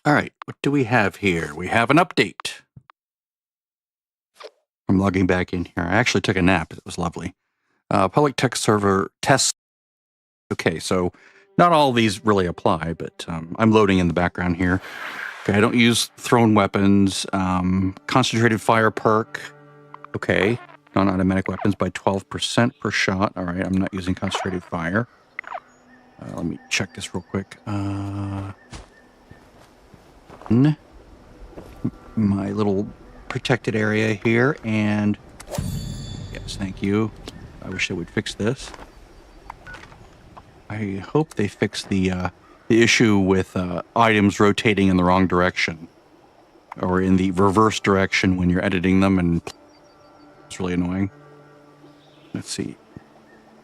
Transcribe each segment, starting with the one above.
All right, what do we have here? We have an update. I'm logging back in here. I actually took a nap. It was lovely. Public text server test. Okay, so not all these really apply, but I'm loading in the background here. Okay, I don't use thrown weapons. Concentrated fire perk. Okay, non-automatic weapons by 12% per shot. All right, I'm not using concentrated fire. Let me check this real quick. My little protected area here, and yes, thank you. I wish they would fix this. I hope they fix the issue with items rotating in the wrong direction or in the reverse direction when you're editing them, and it's really annoying. Let's see.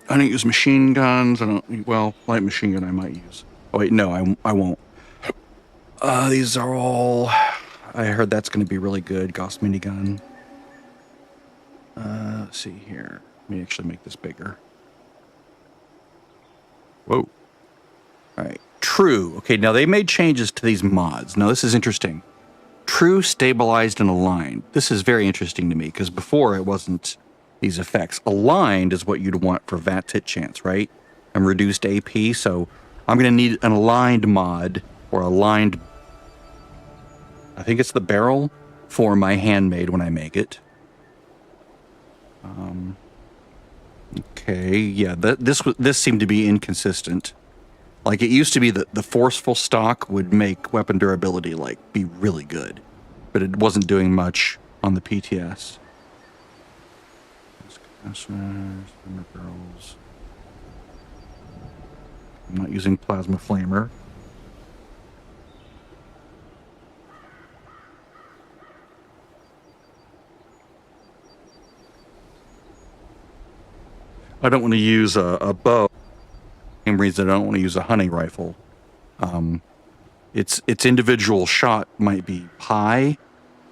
I don't use machine guns. Well, light machine gun I might use. Oh wait, no, I won't. These are all. I heard that's going to be really good. Gauss minigun. Let's see here. Let me actually make this bigger. Whoa. All right. True. Okay, now they made changes to these mods. Now this is interesting. True, stabilized, and aligned. This is very interesting to me because before it wasn't these effects. Aligned is what you'd want for VATS hit chance, right? And reduced AP, so I'm going to need an aligned mod or aligned. I think it's the barrel for my handmade when I make it. Okay, yeah, this seemed to be inconsistent. Like it used to be that the forceful stock would make weapon durability like be really good, but it wasn't doing much on the PTS. Girls. I'm not using plasma flamer. I don't want to use a bow. Same reason I don't want to use a hunting rifle. Its individual shot might be high,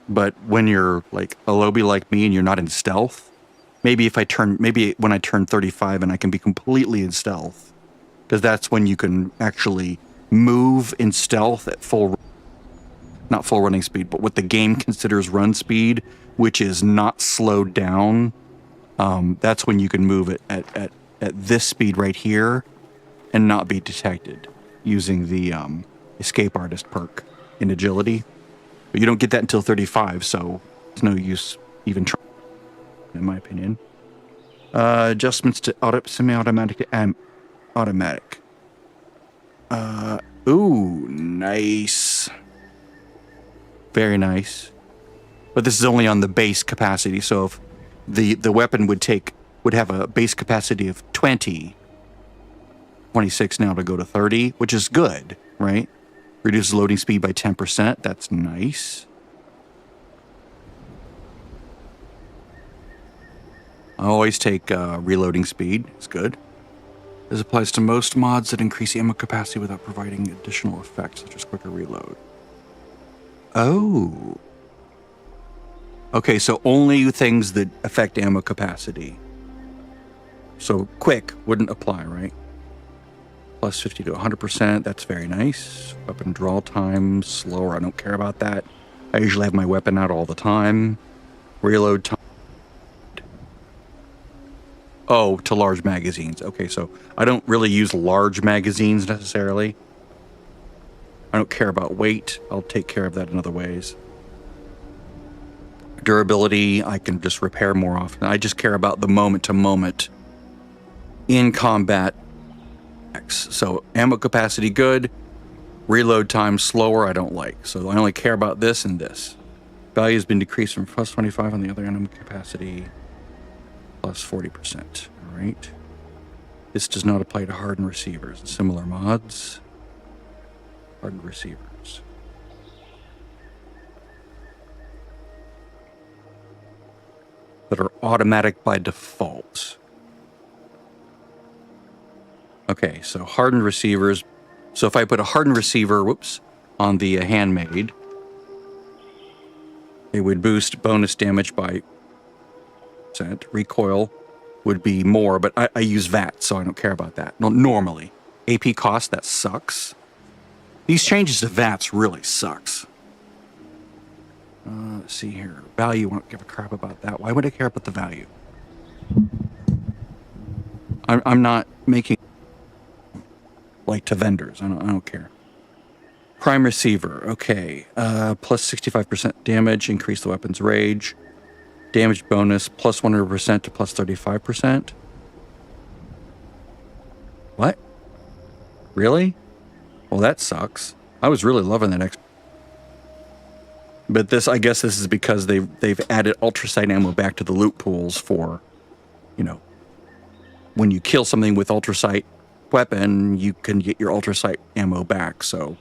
but when you're like a lobby like me and you're not in stealth, maybe when I turn 35 and I can be completely in stealth, because that's when you can actually move in stealth at not full running speed, but what the game considers run speed, which is not slowed down. That's when you can move it at this speed right here and not be detected using the escape artist perk in agility. But you don't get that until 35, so it's no use even trying, in my opinion. Adjustments to semi-automatic and automatic. Ooh, nice. Very nice. But this is only on the base capacity, so if the weapon would have a base capacity of 26 now to go to 30, which is good, right? Reduces loading speed by 10%. That's nice. I always take reloading speed. It's good. This applies to most mods that increase ammo capacity without providing additional effects, such as quicker reload. Oh. Okay, so only things that affect ammo capacity. So quick wouldn't apply, right? Plus 50 to 100%, that's very nice. Weapon draw time, slower, I don't care about that. I usually have my weapon out all the time. Reload time. Oh, to large magazines. Okay, so I don't really use large magazines necessarily. I don't care about weight. I'll take care of that in other ways. Durability, I can just repair more often. I just care about the moment to moment in combat. So ammo capacity good, reload time slower I don't like. So I only care about this and this. Value has been decreased from plus 25 on the other ammo capacity, plus 40%. All right. This does not apply to hardened receivers. Similar mods. Hardened receivers. That are automatic by default. Okay, so hardened receivers. So if I put a hardened receiver, on the handmade, it would boost bonus damage by %. Recoil would be more, but I use VAT, so I don't care about that. Normally. AP cost, that sucks. These changes to VATS really sucks. Let's see here. Value, I don't give a crap about that. Why would I care about the value? I'm not making like to vendors. I don't care. Prime receiver. Okay. Plus 65% damage. Increase the weapon's rage. Damage bonus plus 100% to plus 35%. What? Really? Well, that sucks. I was really loving that extra. But this, I guess this is because they've added ultrasight ammo back to the loot pools for, you know, when you kill something with ultrasight weapon, you can get your ultrasight ammo back. So,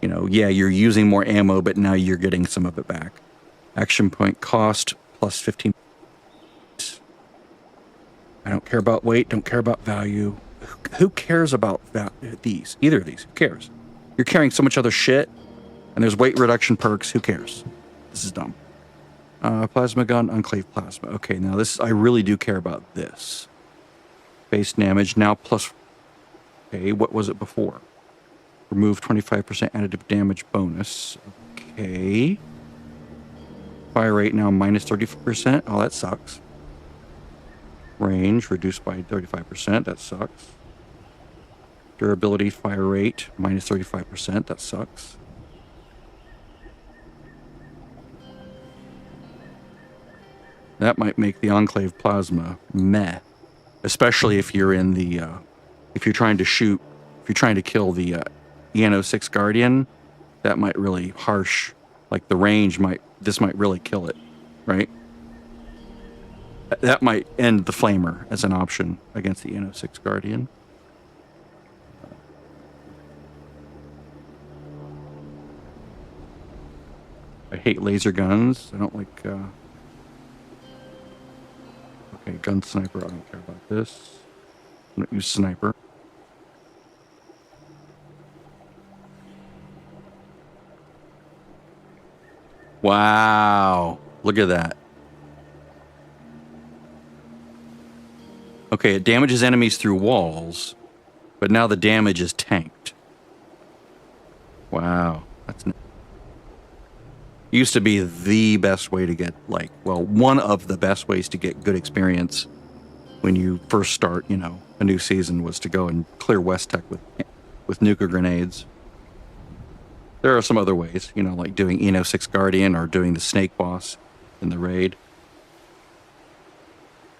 you know, yeah, you're using more ammo, but now you're getting some of it back. Action point cost plus 15. I don't care about weight, don't care about value. Who cares about these? Either of these. Who cares? You're carrying so much other shit, and there's weight reduction perks. Who cares? This is dumb. Plasma gun, enclave plasma. Okay, now this, I really do care about this. Base damage, now plus... Okay, what was it before? Remove 25% additive damage bonus. Okay. Fire rate now minus 30%. Oh, that sucks. Range reduced by 35%. That sucks. Durability, fire rate, minus 35%. That sucks. That might make the enclave plasma meh. Especially if you're in the, if you're trying to shoot, if you're trying to kill the EN06 Guardian, that might really harsh, like the range might, this might really kill it, right? That might end the flamer as an option against the EN06 Guardian. I hate laser guns. I don't like... Okay, gun sniper. I don't care about this. I don't use sniper. Wow. Look at that. Okay, it damages enemies through walls, but now the damage is tanked. Wow. That's used to be the best way to get, like, well, one of the best ways to get good experience when you first start, you know, a new season was to go and clear West Tech with nuka grenades. There are some other ways, you know, like doing EN06 Guardian or doing the Snake Boss in the raid.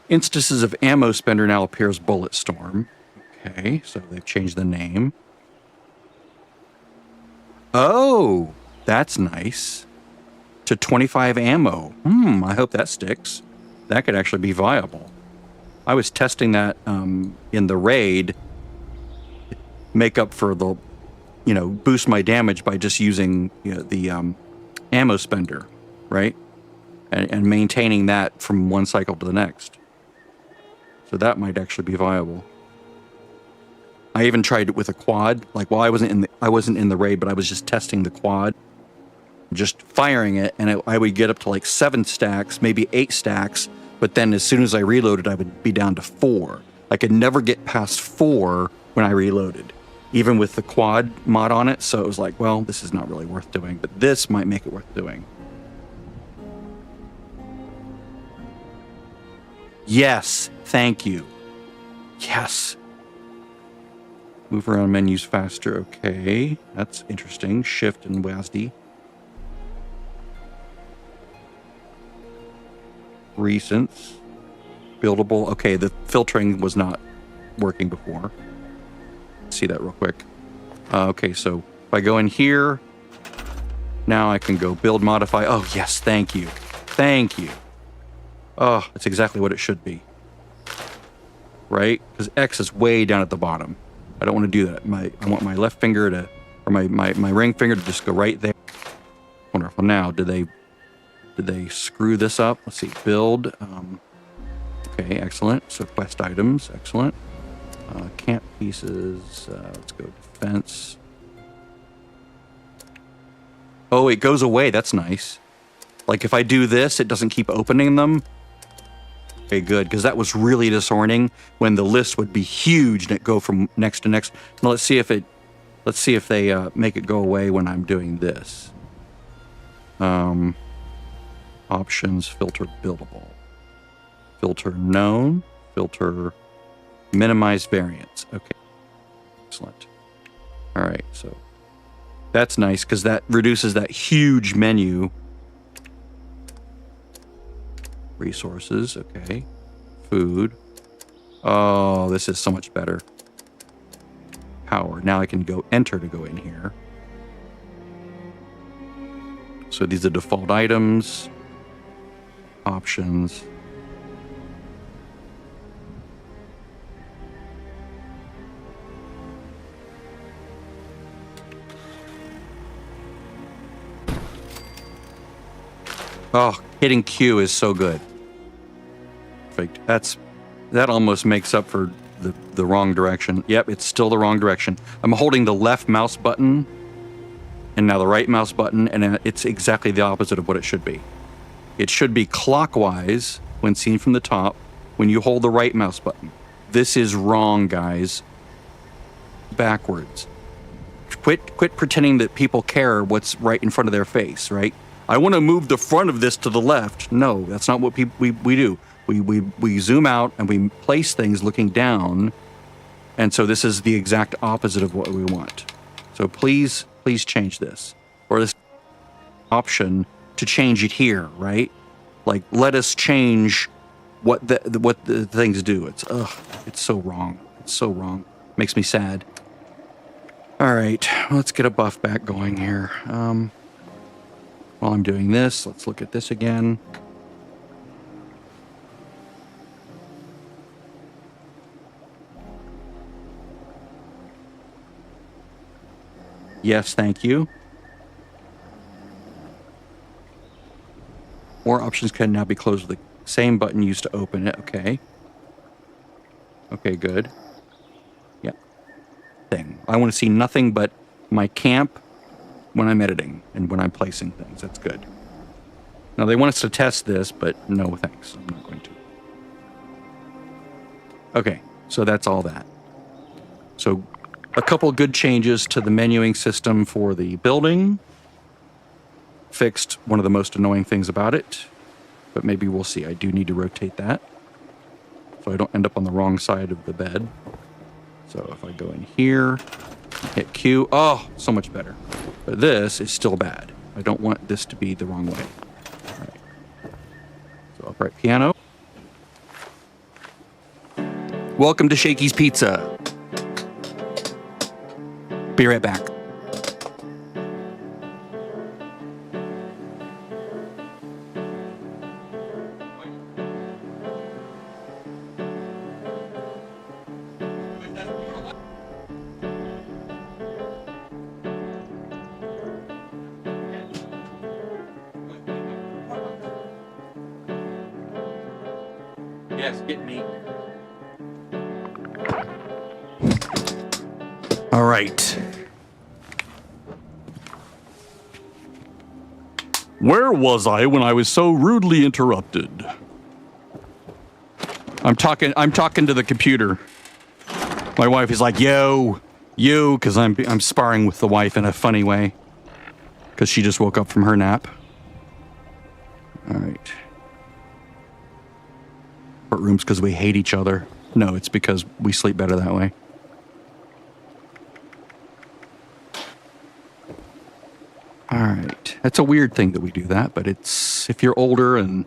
Instances of ammo spender now appears Bullet Storm. Okay, so they've changed the name. Oh, that's nice. To 25 ammo. I hope that sticks. That could actually be viable. I was testing that in the raid, make up for the, you know, boost my damage by just using, you know, the ammo spender, right? And maintaining that from one cycle to the next. So that might actually be viable. I even tried it with a quad. Like, while I wasn't in the raid, but I was just testing the quad. Just firing it, and I would get up to like 7 stacks, maybe 8 stacks, but then as soon as I reloaded, I would be down to 4. I could never get past 4 when I reloaded, even with the quad mod on it, so it was like, well, this is not really worth doing, but this might make it worth doing. Yes, thank you. Yes. Move around menus faster, okay. That's interesting. Shift and WASD. Recents. Buildable. Okay, the filtering was not working before. Let's see that real quick. Okay, so if I go in here, now I can go build, modify. Oh, yes, thank you. Thank you. Oh, that's exactly what it should be. Right? Because X is way down at the bottom. I don't want to do that. I want my left finger to, or my ring finger to just go right there. Wonderful. Now, did they screw this up? Let's see. Build. Okay, excellent. So quest items, excellent. Camp pieces. Let's go defense. Oh, it goes away. That's nice. Like if I do this, it doesn't keep opening them. Okay, good, because that was really disorienting when the list would be huge and it go from next to next. Now let's see if it Let's see if they make it go away when I'm doing this. Options, filter buildable. Filter known, filter minimize variance. Okay, excellent. All right, so that's nice because that reduces that huge menu. Resources, okay. Food. Oh, this is so much better. Power. Now I can go enter to go in here. So these are default items. Options. Oh, hitting Q is so good. Perfect. That almost makes up for the wrong direction. Yep, it's still the wrong direction. I'm holding the left mouse button and now the right mouse button, and it's exactly the opposite of what it should be. It should be clockwise when seen from the top when you hold the right mouse button. This is wrong, guys. Backwards. Quit pretending that people care what's right in front of their face, right? I want to move the front of this to the left. No, that's not what we do. We zoom out and we place things looking down. And so this is the exact opposite of what we want. So please change this. Or this option to change it here, right? Like, let us change what the things do. It's so wrong. It's so wrong. Makes me sad. All right, let's get a buff back going here. While I'm doing this, let's look at this again. Yes, thank you. More options can now be closed with the same button used to open it. Okay. Okay, good. Yeah. Thing. I want to see nothing but my camp when I'm editing and when I'm placing things. That's good. Now, they want us to test this, but no thanks. I'm not going to. Okay, so that's all that. So a couple good changes to the menuing system for the building. Fixed one of the most annoying things about it, but maybe we'll see. I do need to rotate that so I don't end up on the wrong side of the bed. So if I go in here, hit Q, oh, so much better. But this is still bad. I don't want this to be the wrong way. All right. So upright piano. Welcome to Shakey's Pizza. Be right back. Yes, get me. All right. Where was I when I was so rudely interrupted? I'm talking to the computer. My wife is like, yo, you, because I'm sparring with the wife in a funny way. Because she just woke up from her nap. All right. Rooms because we hate each other. No, it's because we sleep better that way. All right. That's a weird thing that we do that, but it's if you're older and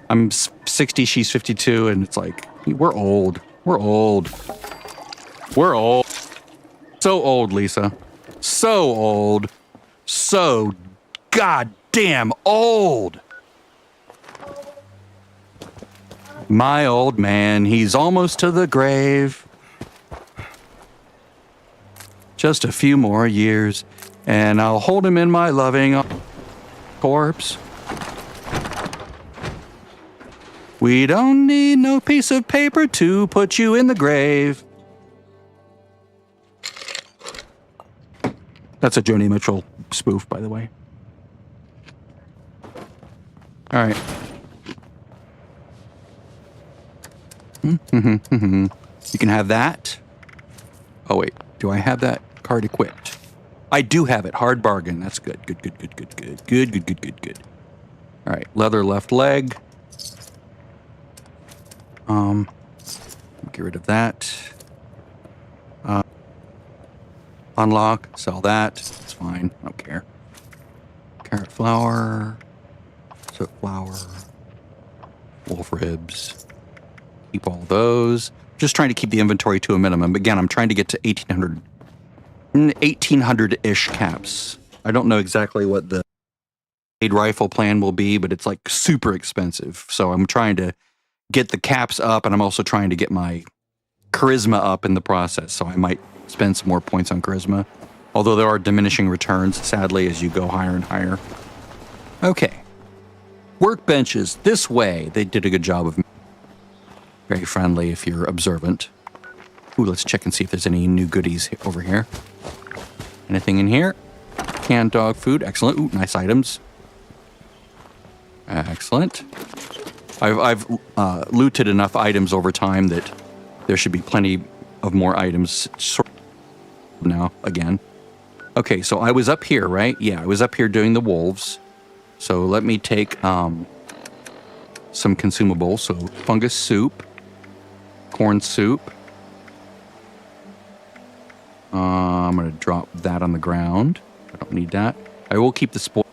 I'm 60, she's 52, and it's like, we're old. We're old. We're old. So old, Lisa. So old. So goddamn old. My old man, he's almost to the grave. Just a few more years, and I'll hold him in my loving corpse. We don't need no piece of paper to put you in the grave. That's a Joni Mitchell spoof, by the way. All right. You can have that. Oh, wait. Do I have that card equipped? I do have it. Hard bargain. That's good. Good. All right, leather left leg. Get rid of that. Unlock, sell that. It's fine. I don't care. Carrot flour, soap flour, wolf ribs. Keep all those. Just trying to keep the inventory to a minimum. Again, I'm trying to get to 1800-ish caps. I don't know exactly what the rifle plan will be, but it's like super expensive. So I'm trying to get the caps up, and I'm also trying to get my charisma up in the process. So I might spend some more points on charisma. Although there are diminishing returns, sadly, as you go higher and higher. Okay. Workbenches, this way. They did a good job of very friendly if you're observant. Ooh, let's check and see if there's any new goodies over here. Anything in here? Canned dog food, excellent. Ooh, nice items. Excellent. I've looted enough items over time that there should be plenty of more items now, again. Okay, so I was up here, right? Yeah, I was up here doing the wolves. So let me take some consumables. So fungus soup, corn soup. I'm going to drop that on the ground. I don't need that. I will keep the spoiled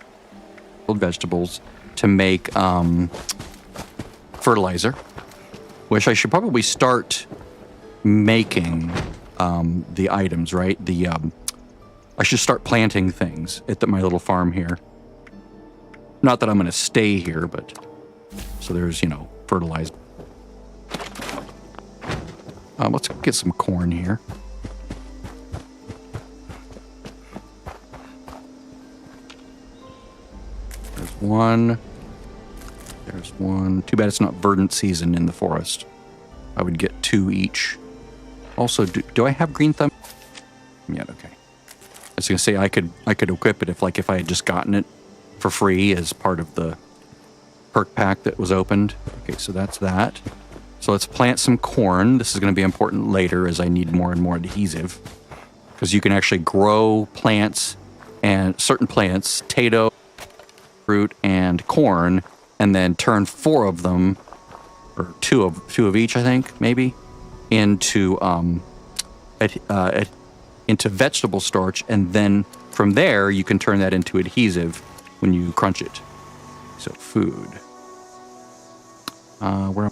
vegetables to make fertilizer, which I should probably start making the items, right? I should start planting things at my little farm here. Not that I'm going to stay here, but so there's, fertilizer. Let's get some corn here. There's one. There's one. Too bad it's not verdant season in the forest. I would get 2 each. Also, do I have green thumb? Yeah, okay. I was gonna say I could equip it if I had just gotten it for free as part of the perk pack that was opened. Okay, so that's that. So let's plant some corn. This is going to be important later as I need more and more adhesive, because you can actually grow plants and certain plants, potato, fruit, and corn, and then turn 4 of them, or two of each, I think, maybe, into vegetable starch, and then from there you can turn that into adhesive when you crunch it. So food. Where?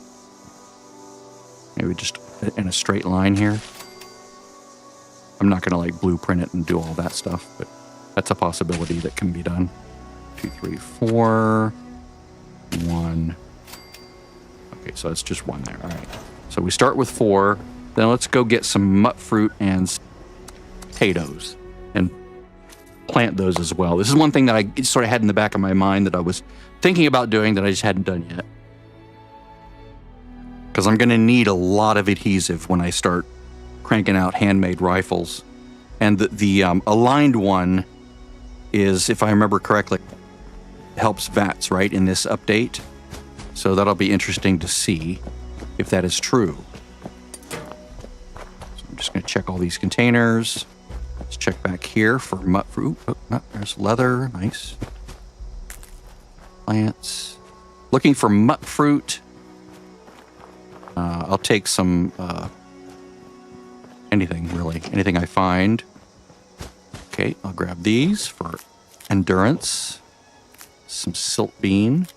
Maybe just in a straight line here. I'm not gonna blueprint it and do all that stuff, but that's a possibility that can be done. 2, 3, 4. 1. Okay, so that's just 1 there. All right. So we start with 4. Then let's go get some mut fruit and potatoes and plant those as well. This is one thing that I sort of had in the back of my mind that I was thinking about doing that I just hadn't done yet. Because I'm going to need a lot of adhesive when I start cranking out handmade rifles. And the aligned one is, if I remember correctly, helps VATS, right, in this update. So that'll be interesting to see if that is true. So I'm just going to check all these containers. Let's check back here for mut fruit. Oh, no, there's leather. Nice. Plants. Looking for mut fruit. I'll take some, anything really, anything I find. Okay, I'll grab these for endurance. Some silt bean.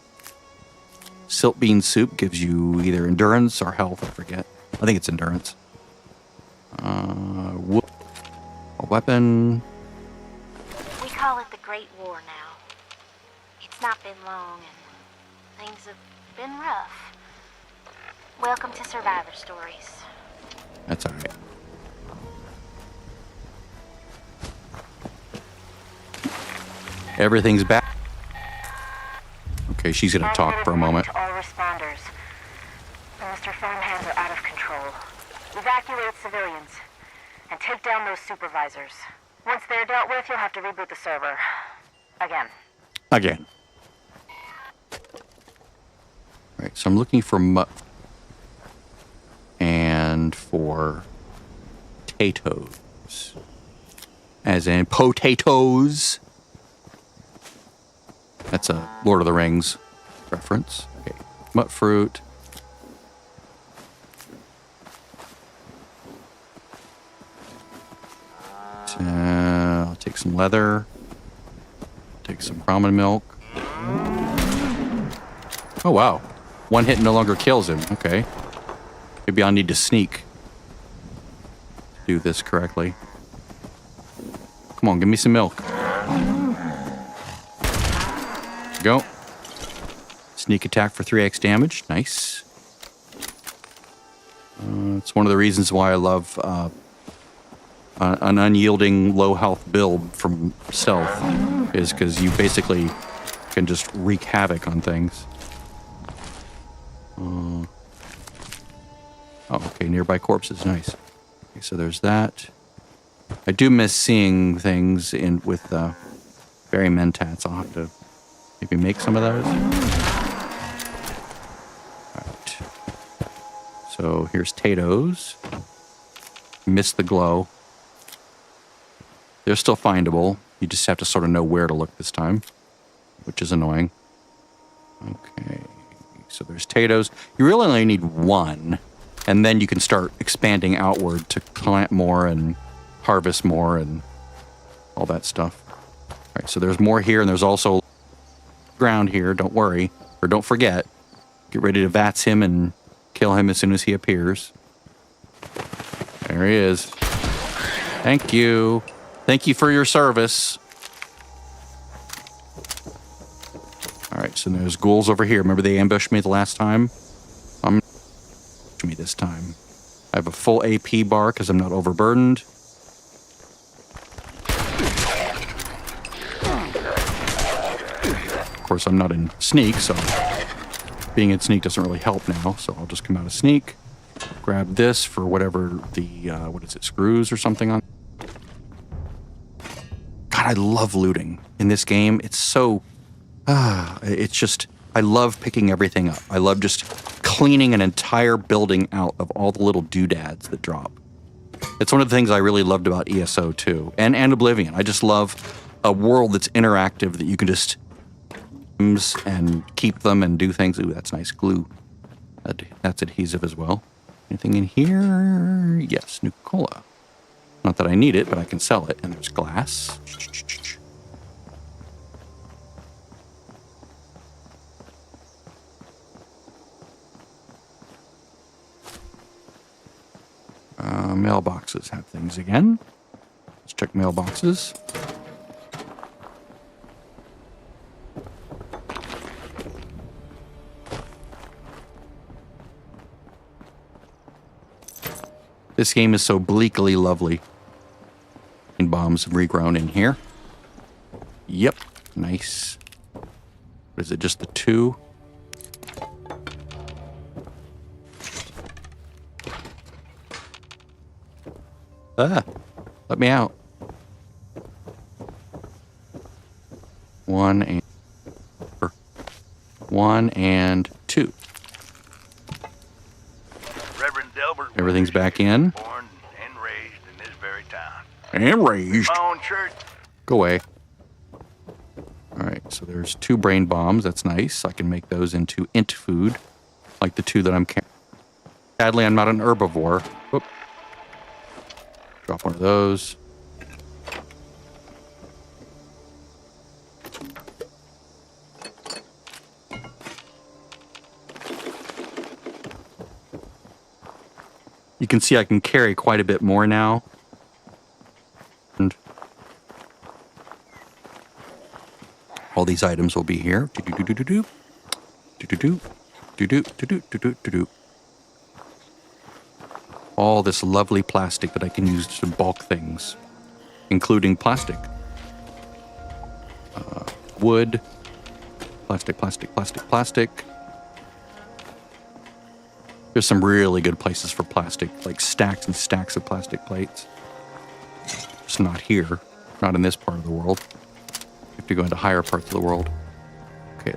Silt bean soup gives you either endurance or health, I forget. I think it's endurance. A weapon. We call it the Great War now. It's not been long and things have been rough. Welcome to Survivor Stories. That's all right. Everything's back. Okay, she's gonna talk for a moment. To all responders. The Mr. Farmhands are out of control. Evacuate civilians and take down those supervisors. Once they're dealt with, you'll have to reboot the server. Again. Right, so I'm looking for and for potatoes. as in potatoes. That's a Lord of the Rings reference. Okay, mut fruit. I'll take some leather. Take some ramen milk. Oh, wow. One hit no longer kills him. Okay. Maybe I'll need to sneak to do this correctly. Come on, give me some milk. Go. Sneak attack for 3x damage. Nice. It's one of the reasons why I love an unyielding low health build from stealth, is because you basically can just wreak havoc on things. Oh, okay, nearby corpses. Nice. Okay, so there's that. I do miss seeing things with berry mentats. I'll have to maybe make some of those. Alright. So here's potatoes. Missed the glow. They're still findable. You just have to sort of know where to look this time, which is annoying. Okay. So there's potatoes. You really only need one, and then you can start expanding outward to plant more and harvest more and all that stuff. All right, so there's more here, and there's also ground here. Don't worry, or don't forget. Get ready to vats him and kill him as soon as he appears. There he is. Thank you. Thank you for your service. All right, so there's ghouls over here. Remember they ambushed me the last time? I'm me this time. I have a full AP bar because I'm not overburdened. Of course, I'm not in sneak, so being in sneak doesn't really help now. So I'll just come out of sneak, grab this for whatever the what is it, screws or something on. God, I love looting in this game. It's so, it's just, I love picking everything up. I love just cleaning an entire building out of all the little doodads that drop. It's one of the things I really loved about ESO too, and Oblivion. I just love a world that's interactive that you can just and keep them and do things. Ooh, that's nice glue. That's adhesive as well. Anything in here? Yes, Nuka-Cola. Not that I need it, but I can sell it. And there's glass. Mailboxes have things again. Let's check mailboxes. This game is so bleakly lovely. Bombs have regrown in here. Yep, nice. What is it, just the two? Ah, let me out. One and two. Reverend Delbert. Everything's back in. Born and raised in this very town. And raised. My own church. Go away. All right, so there's 2 brain bombs. That's nice. I can make those into int food, like the 2 that I'm carrying. Sadly, I'm not an herbivore. Whoop. Drop one of those. You can see I can carry quite a bit more now. And all these items will be here. Do-do-do-do-do-do. Do-do-do. Do-do-do-do-do-do-do. All this lovely plastic that I can use to bulk things, including plastic. Wood. Plastic, plastic, plastic, plastic. There's some really good places for plastic, like stacks and stacks of plastic plates. It's not here, not in this part of the world. You have to go into higher parts of the world. Okay,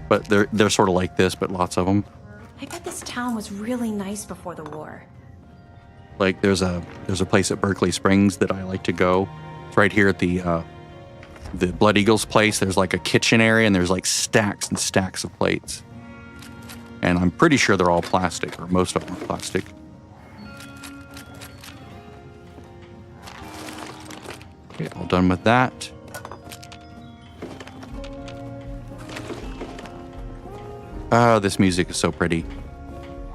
but they're sort of like this, but lots of them. I bet this town was really nice before the war. Like there's a place at Berkeley Springs that I like to go It's right here at the Blood Eagles place. There's like a kitchen area, and there's like stacks and stacks of plates. And I'm pretty sure they're all plastic, or most of them are plastic. Okay, all done with that. Oh, this music is so pretty.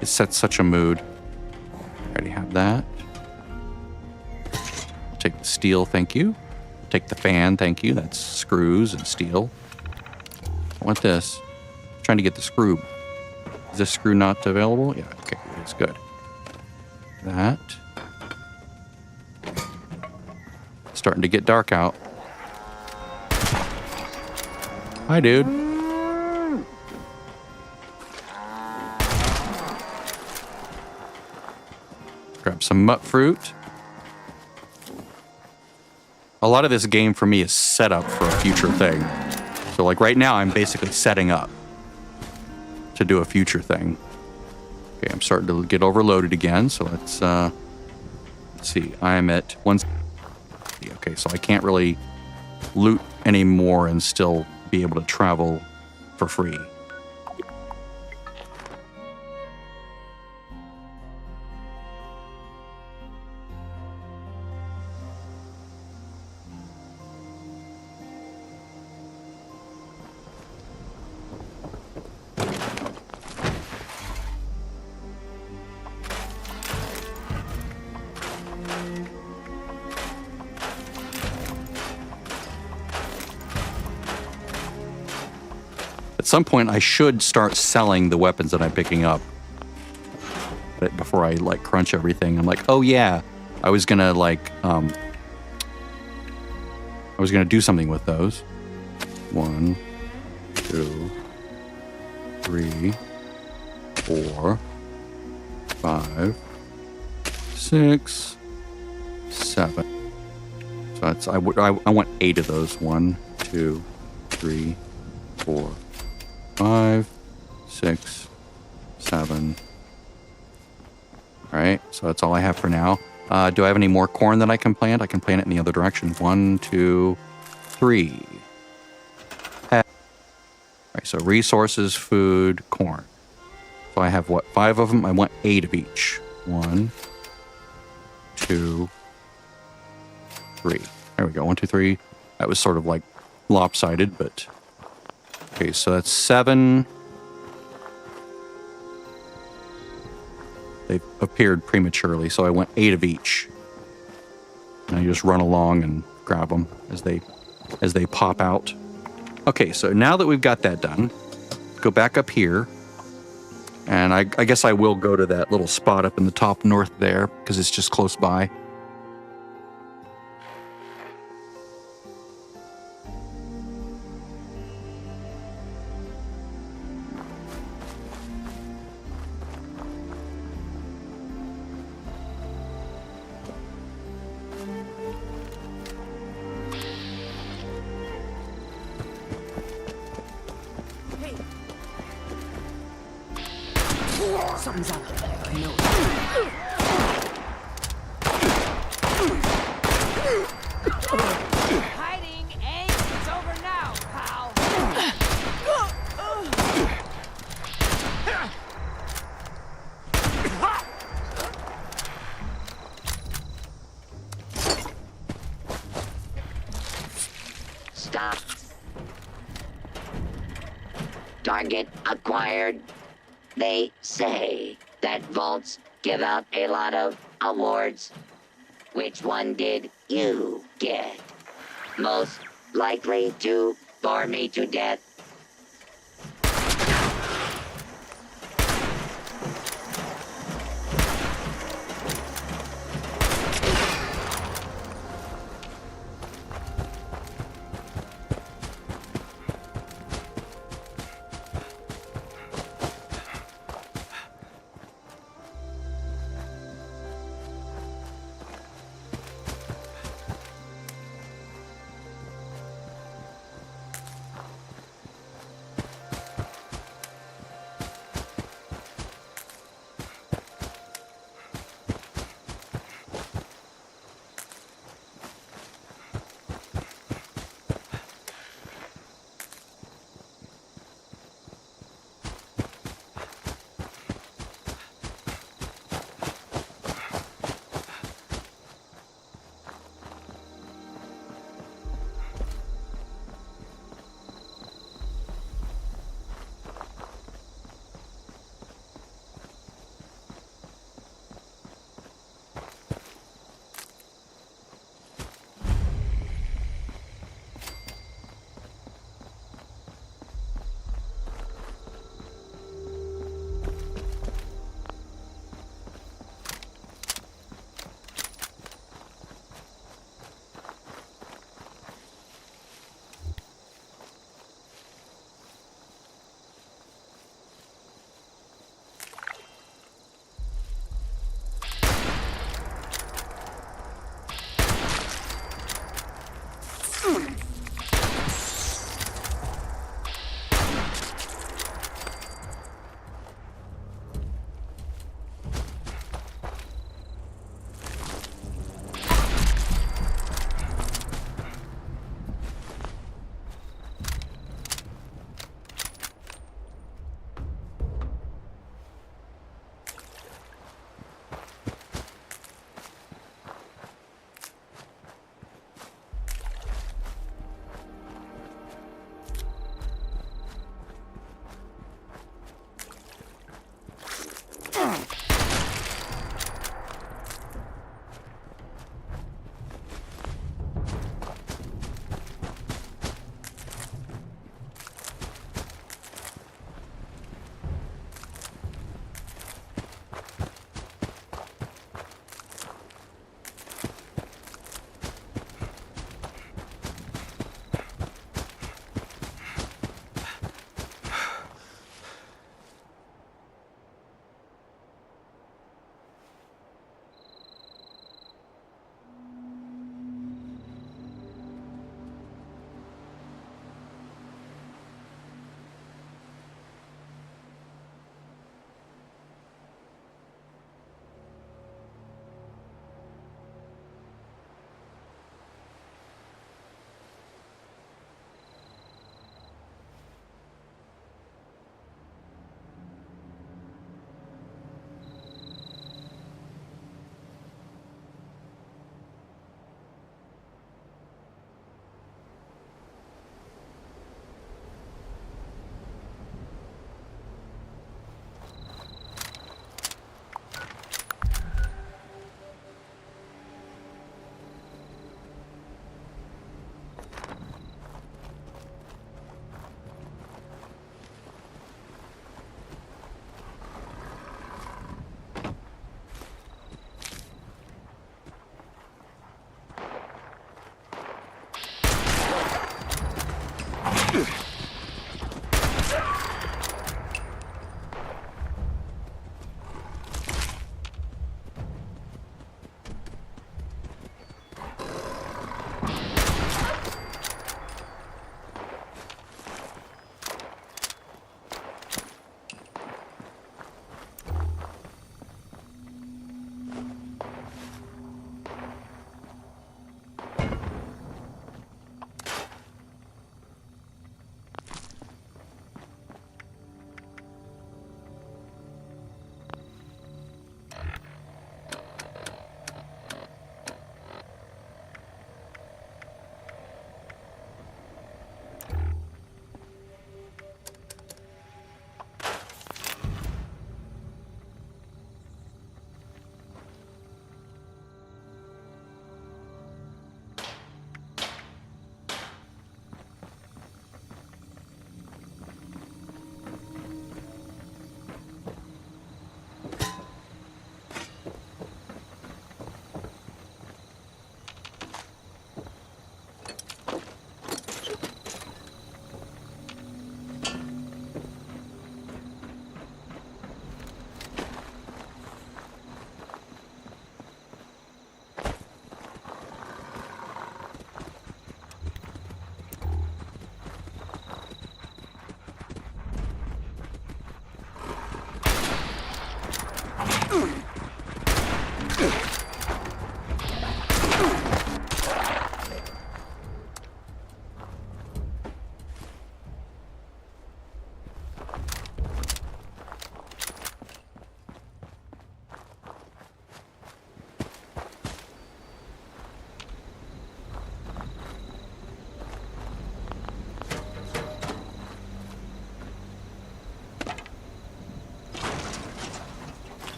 It sets such a mood. I already have that. Take the steel, thank you. Take the fan, thank you. That's screws and steel. I want this. I'm trying to get the screw. Is this screw not available? Yeah, okay, it's good. That. Starting to get dark out. Hi, dude. Grab some mutt fruit. A lot of this game for me is set up for a future thing. So like right now, I'm basically setting up to do a future thing. Okay, I'm starting to get overloaded again. So let's see. I'm at 1. Okay, so I can't really loot anymore and still be able to travel for free. At some point, I should start selling the weapons that I'm picking up. But before I like crunch everything, I'm like, oh yeah, I was gonna like, I was gonna do something with those. 1, 2, 3, 4, 5, 6, 7. So that's I want 8 of those. 1, 2, 3, 4. 5, 6, 7. All right, so that's all I have for now. Do I have any more corn that I can plant? I can plant it in the other direction. 1, 2, 3. All right, so resources, food, corn. So I have what, 5 of them? I want 8 of each. 1, 2, 3. There we go. 1, 2, 3. That was sort of like lopsided, but. Okay, so that's 7. They appeared prematurely, so I want 8 of each. And I just run along and grab them as they pop out. Okay, so now that we've got that done, go back up here. And I guess I will go to that little spot up in the top north there, because it's just close by. Something's out there. I know. Hiding ain't it's over now, pal. Stop. Target acquired. They say that vaults give out a lot of awards. Which one did you get? Most likely to bore me to death.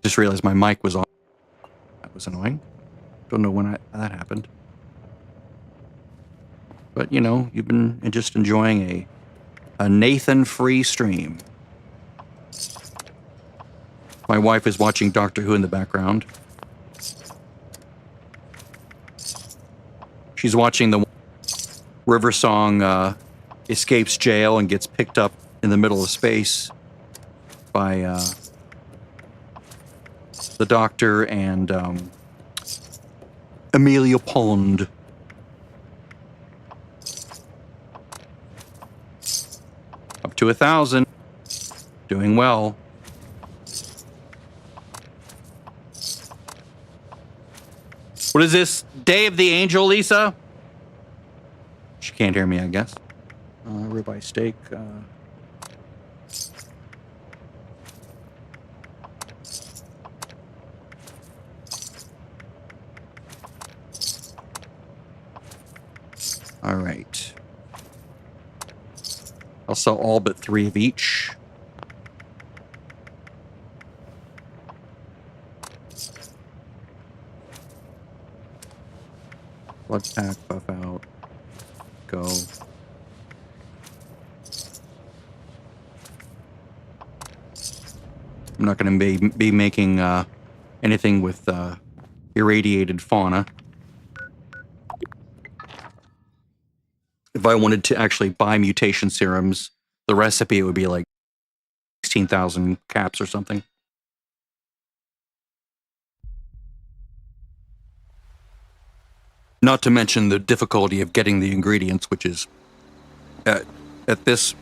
Just realized my mic was on. That was annoying. Don't know when that happened. But, you know, you've been just enjoying a Nathan-free stream. My wife is watching Doctor Who in the background. She's watching the River Song escapes jail and gets picked up in the middle of space by the Doctor and Amelia Pond. Up to 1,000. Doing well. What is this? Day of the Angel, Lisa? She can't hear me, I guess. Ribeye steak. All right. I'll sell all but 3 of each. Blood pack, buff out. Go. I'm not going to be making anything with irradiated fauna. If I wanted to actually buy mutation serums, the recipe would be like 16,000 caps or something. Not to mention the difficulty of getting the ingredients, which is at this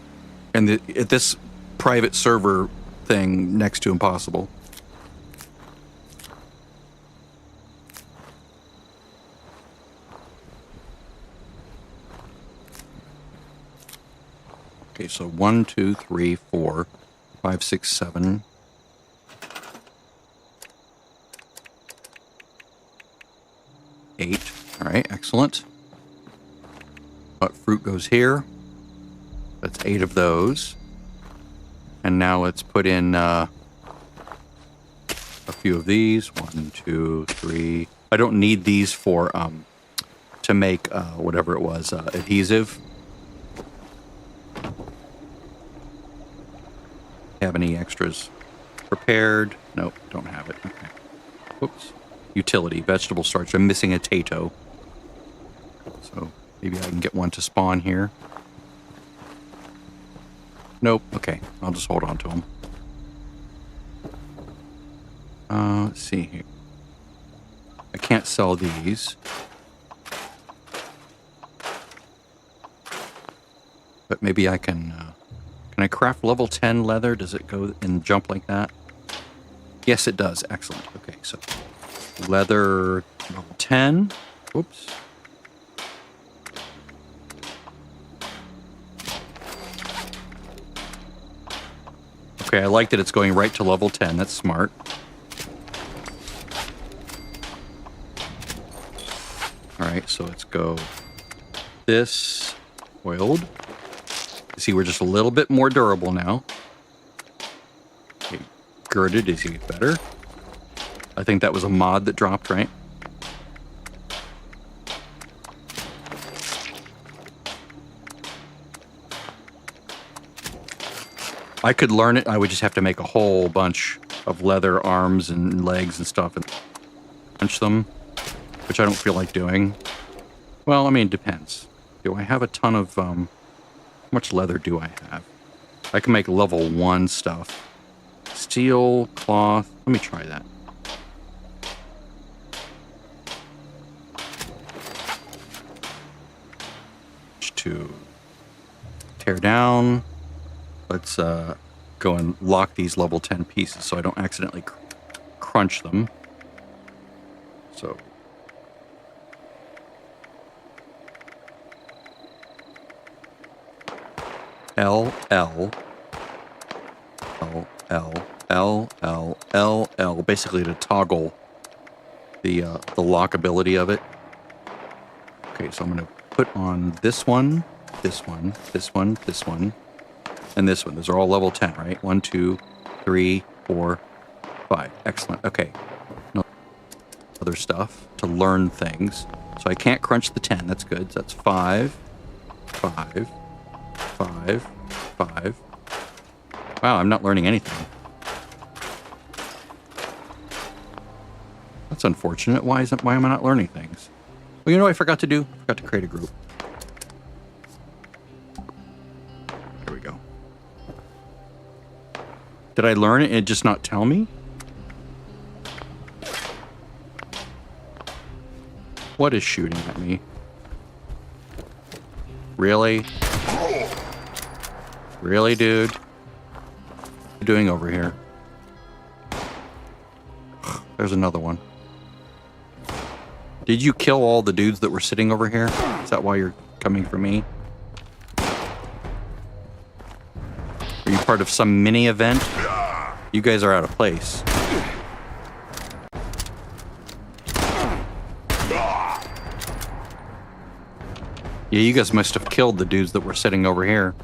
private server thing next to impossible. Okay, so 1, 2, 3, 4, 5, 6, 7. Eight. All right, excellent. What fruit goes here? That's 8 of those. And now let's put in a few of these. 1, 2, 3. I don't need these for to make whatever it was adhesive. Have any extras prepared? Nope, don't have it. Okay. Whoops. Utility, vegetable starch. I'm missing a tato. So maybe I can get one to spawn here. Nope. Okay, I'll just hold on to them. Let's see here. I can't sell these. But maybe I can... Can I craft level 10 leather? Does it go and jump like that? Yes, it does. Excellent. Okay, so Leather level 10. Whoops. Okay, I like that it's going right to level 10. That's smart. Alright, so let's go this oiled. See, we're just a little bit more durable now. Okay, girded is even better. I think that was a mod that dropped, right? I could learn it. I would just have to make a whole bunch of leather arms and legs and stuff and punch them, which I don't feel like doing. Well, I mean, it depends. Do I have a ton of, how much leather do I have? I can make level 1 stuff. Steel, cloth. Let me try that. To tear down. Let's go and lock these level 10 pieces so I don't accidentally crunch them. So L, L, L, L, L, L, L, L, basically to toggle the lockability of it. Okay, so I'm going to put on this one, this one, this one, this one, and this one. Those are all level 10, right? 1, 2, 3, 4, 5. Excellent. Okay. No other stuff to learn things. So I can't crunch the 10. That's good. So that's 5, 5, 5, 5. Wow, I'm not learning anything. That's unfortunate. Why am I not learning things? Well, you know what I forgot to do? I forgot to create a group. There we go. Did I learn it and just not tell me? What is shooting at me? Really? Really, dude? What are you doing over here? There's another one. Did you kill all the dudes that were sitting over here? Is that why you're coming for me? Are you part of some mini event? You guys are out of place. Yeah, you guys must have killed the dudes that were sitting over here.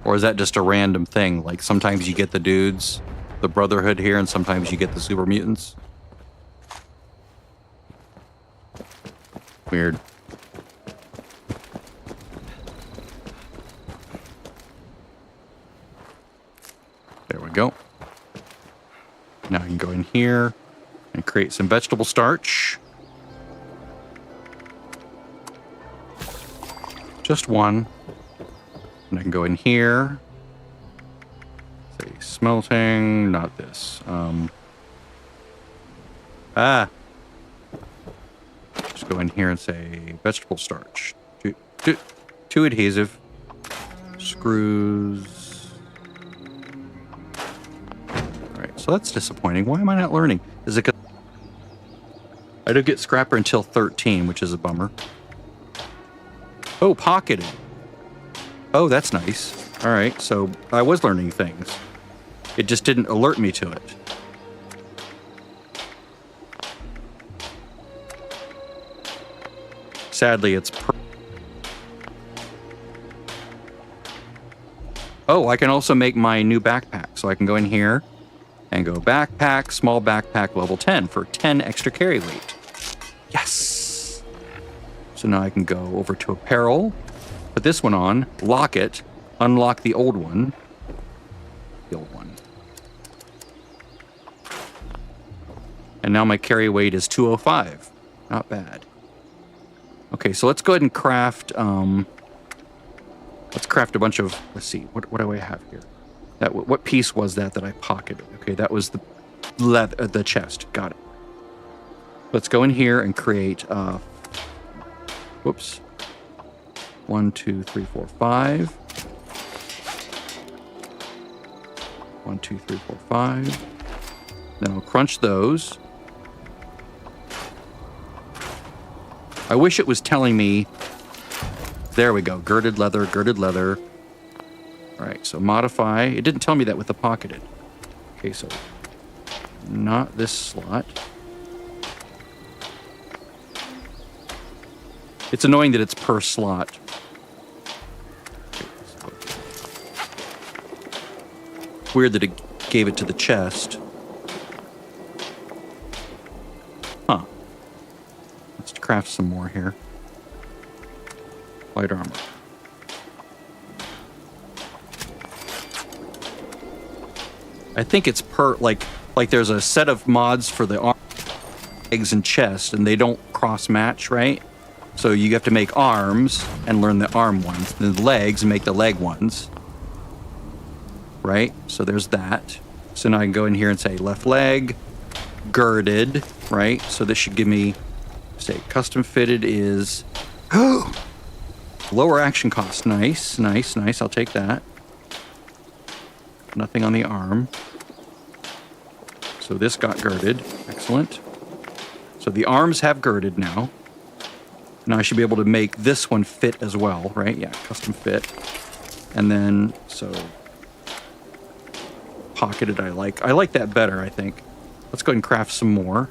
Or is that just a random thing? Like sometimes you get the dudes, the Brotherhood here, and sometimes you get the super mutants? Weird. There we go. Now I can go in here and create some vegetable starch. Just one. And I can go in here. Say smelting, not this. Just go in here and say vegetable starch. Two adhesive. Screws. Alright, so that's disappointing. Why am I not learning? Is it 'cause I don't get scrapper until 13, which is a bummer. Oh, pocketed. Oh, that's nice. Alright, so I was learning things. It just didn't alert me to it. Sadly, it's Oh, I can also make my new backpack. So I can go in here and go backpack, small backpack, level 10 for 10 extra carry weight. Yes! So now I can go over to apparel, put this one on, lock it, unlock the old one. The old one. And now my carry weight is 205. Not bad. Okay, so let's go ahead and craft, let's craft a bunch of, let's see, what do I have here? What piece was that I pocketed? Okay, that was the chest. Got it. Let's go in here and create, whoops. 1, 2, 3, 4, 5. 1, 2, 3, 4, 5. Then I'll crunch those. I wish it was telling me. There we go. Girded leather, girded leather. All right, so modify. It didn't tell me that with the pocketed. Okay, so not this slot. It's annoying that it's per slot. Weird that it gave it to the chest. Huh. Let's craft some more here. Light armor. I think it's per, like there's a set of mods for the arm, legs, and chest, and they don't cross-match, right? So you have to make arms and learn the arm ones, then the legs and make the leg ones. Right? So there's that. So now I can go in here and say left leg, girded, right? So this should give me, say, custom fitted is lower action cost. Nice, nice, nice. I'll take that. Nothing on the arm. So this got girded. Excellent. So the arms have girded now. Now I should be able to make this one fit as well, right? Yeah, custom fit. And then, so pocketed I like that better, I think. Let's go ahead and craft some more.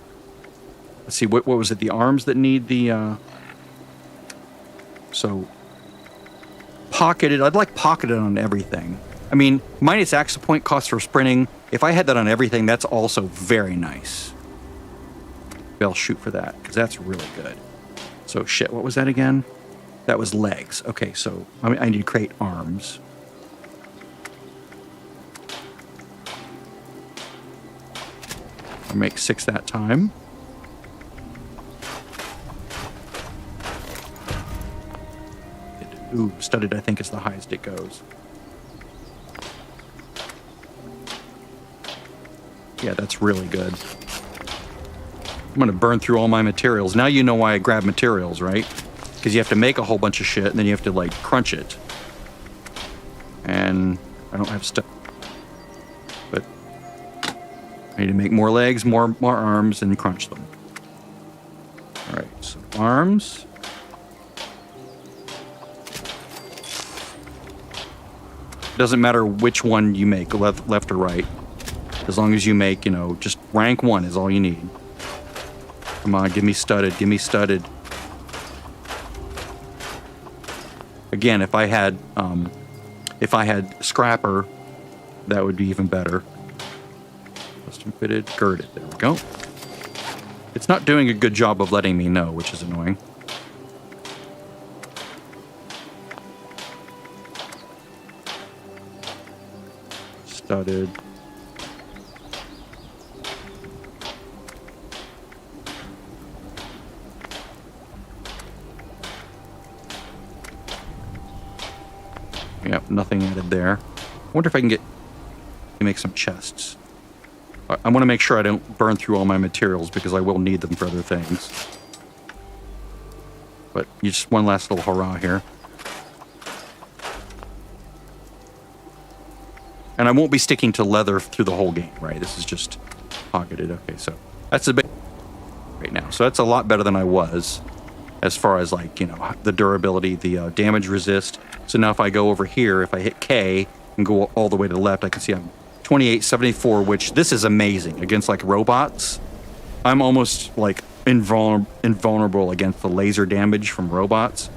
Let's see, what was it? The arms that need the, so pocketed. I'd like pocketed on everything. I mean, minus action point cost for sprinting. If I had that on everything, that's also very nice. Maybe I'll shoot for that, because that's really good. So shit, what was that again? That was legs. Okay, so I need to create arms. I'll make 6 that time. Ooh, studded I think is the highest it goes. Yeah, that's really good. I'm going to burn through all my materials. Now you know why I grab materials, right? Because you have to make a whole bunch of shit, and then you have to, like, crunch it. And I don't have stuff. But I need to make more legs, more arms, and crunch them. All right, so arms. Doesn't matter which one you make, left or right. As long as you make, just rank 1 is all you need. Come on, give me studded, give me studded. Again, if I had scrapper, that would be even better. Custom fitted, girded, there we go. It's not doing a good job of letting me know, which is annoying. Studded. Yep, nothing added there. I wonder if I can make some chests. I want to make sure I don't burn through all my materials because I will need them for other things. But just one last little hurrah here. And I won't be sticking to leather through the whole game, right? This is just pocketed. Okay, so that's a bit right now. So that's a lot better than I was as far as, like, the durability, the damage resist. So now if I go over here, if I hit K and go all the way to the left, I can see I'm 2874, which this is amazing against, like, robots. I'm almost, like, invulnerable against the laser damage from robots.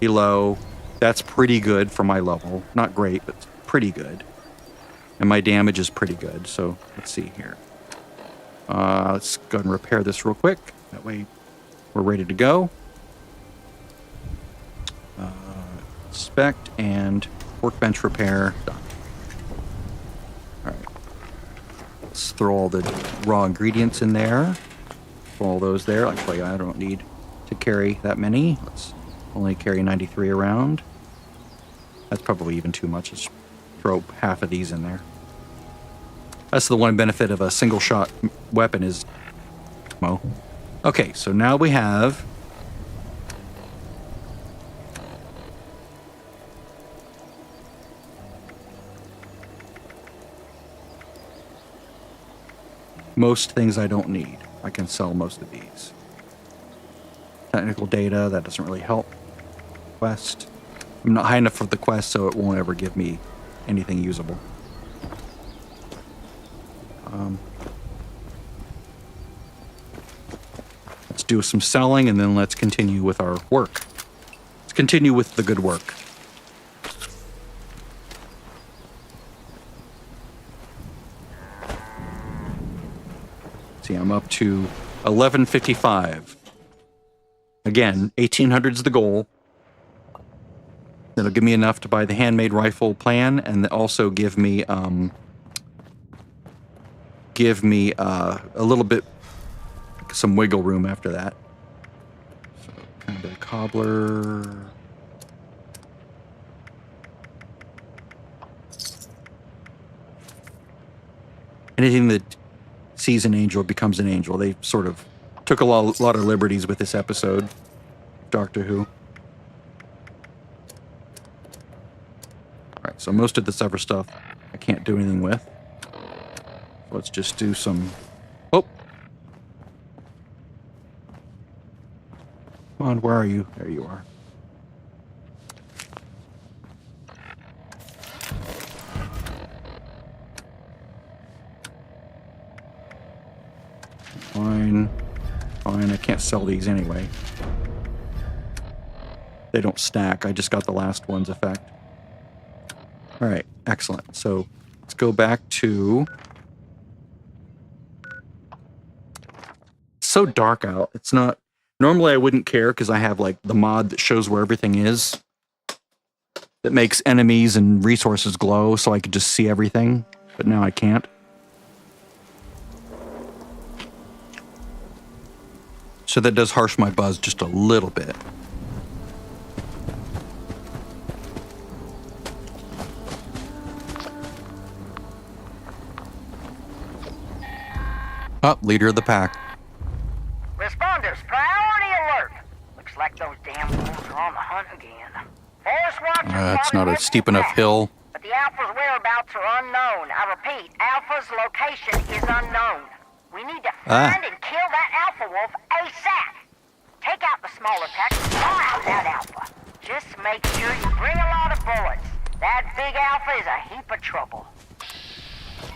Low. That's pretty good for my level. Not great, but pretty good. And my damage is pretty good. So let's see here. Let's go ahead and repair this real quick. That way we're ready to go. Inspect and workbench repair. Done. All right. Let's throw all the raw ingredients in there. Throw all those there. Actually, I don't need to carry that many. Let's only carry 93 around. That's probably even too much. Let's throw half of these in there. That's the one benefit of a single shot weapon is ammo. Okay, so now we have most things I don't need. I can sell most of these. Technical data, that doesn't really help. Quest. I'm not high enough for the quest, so it won't ever give me anything usable. Let's do some selling, and then let's continue with our work. Let's continue with the good work. See, I'm up to 1155. Again, 1800 is the goal. That'll give me enough to buy the handmade rifle plan, and also give me a little bit, some wiggle room after that. So, kind of a cobbler. Anything that sees an angel becomes an angel. They sort of took a lot of liberties with this episode, Doctor Who. Alright, so most of this other stuff I can't do anything with. Let's just do some... Oh! Come on, where are you? There you are. Fine. Fine, I can't sell these anyway. They don't stack, I just got the last one's effect. Alright, excellent. So, let's go back to... It's so dark out. It's not... Normally I wouldn't care because I have, like, the mod that shows where everything is. That makes enemies and resources glow so I could just see everything. But now I can't. So that does harsh my buzz just a little bit. Oh, leader of the pack. Responders, priority alert. Looks like those damn fools are on the hunt again. Forest Watchers It's not a steep enough hill. but the Alpha's whereabouts are unknown. I repeat, Alpha's location is unknown. We need to find and kill that Alpha Wolf ASAP. Take out the smaller pack and draw out that Alpha. Just make sure you bring a lot of bullets. That big Alpha is a heap of trouble.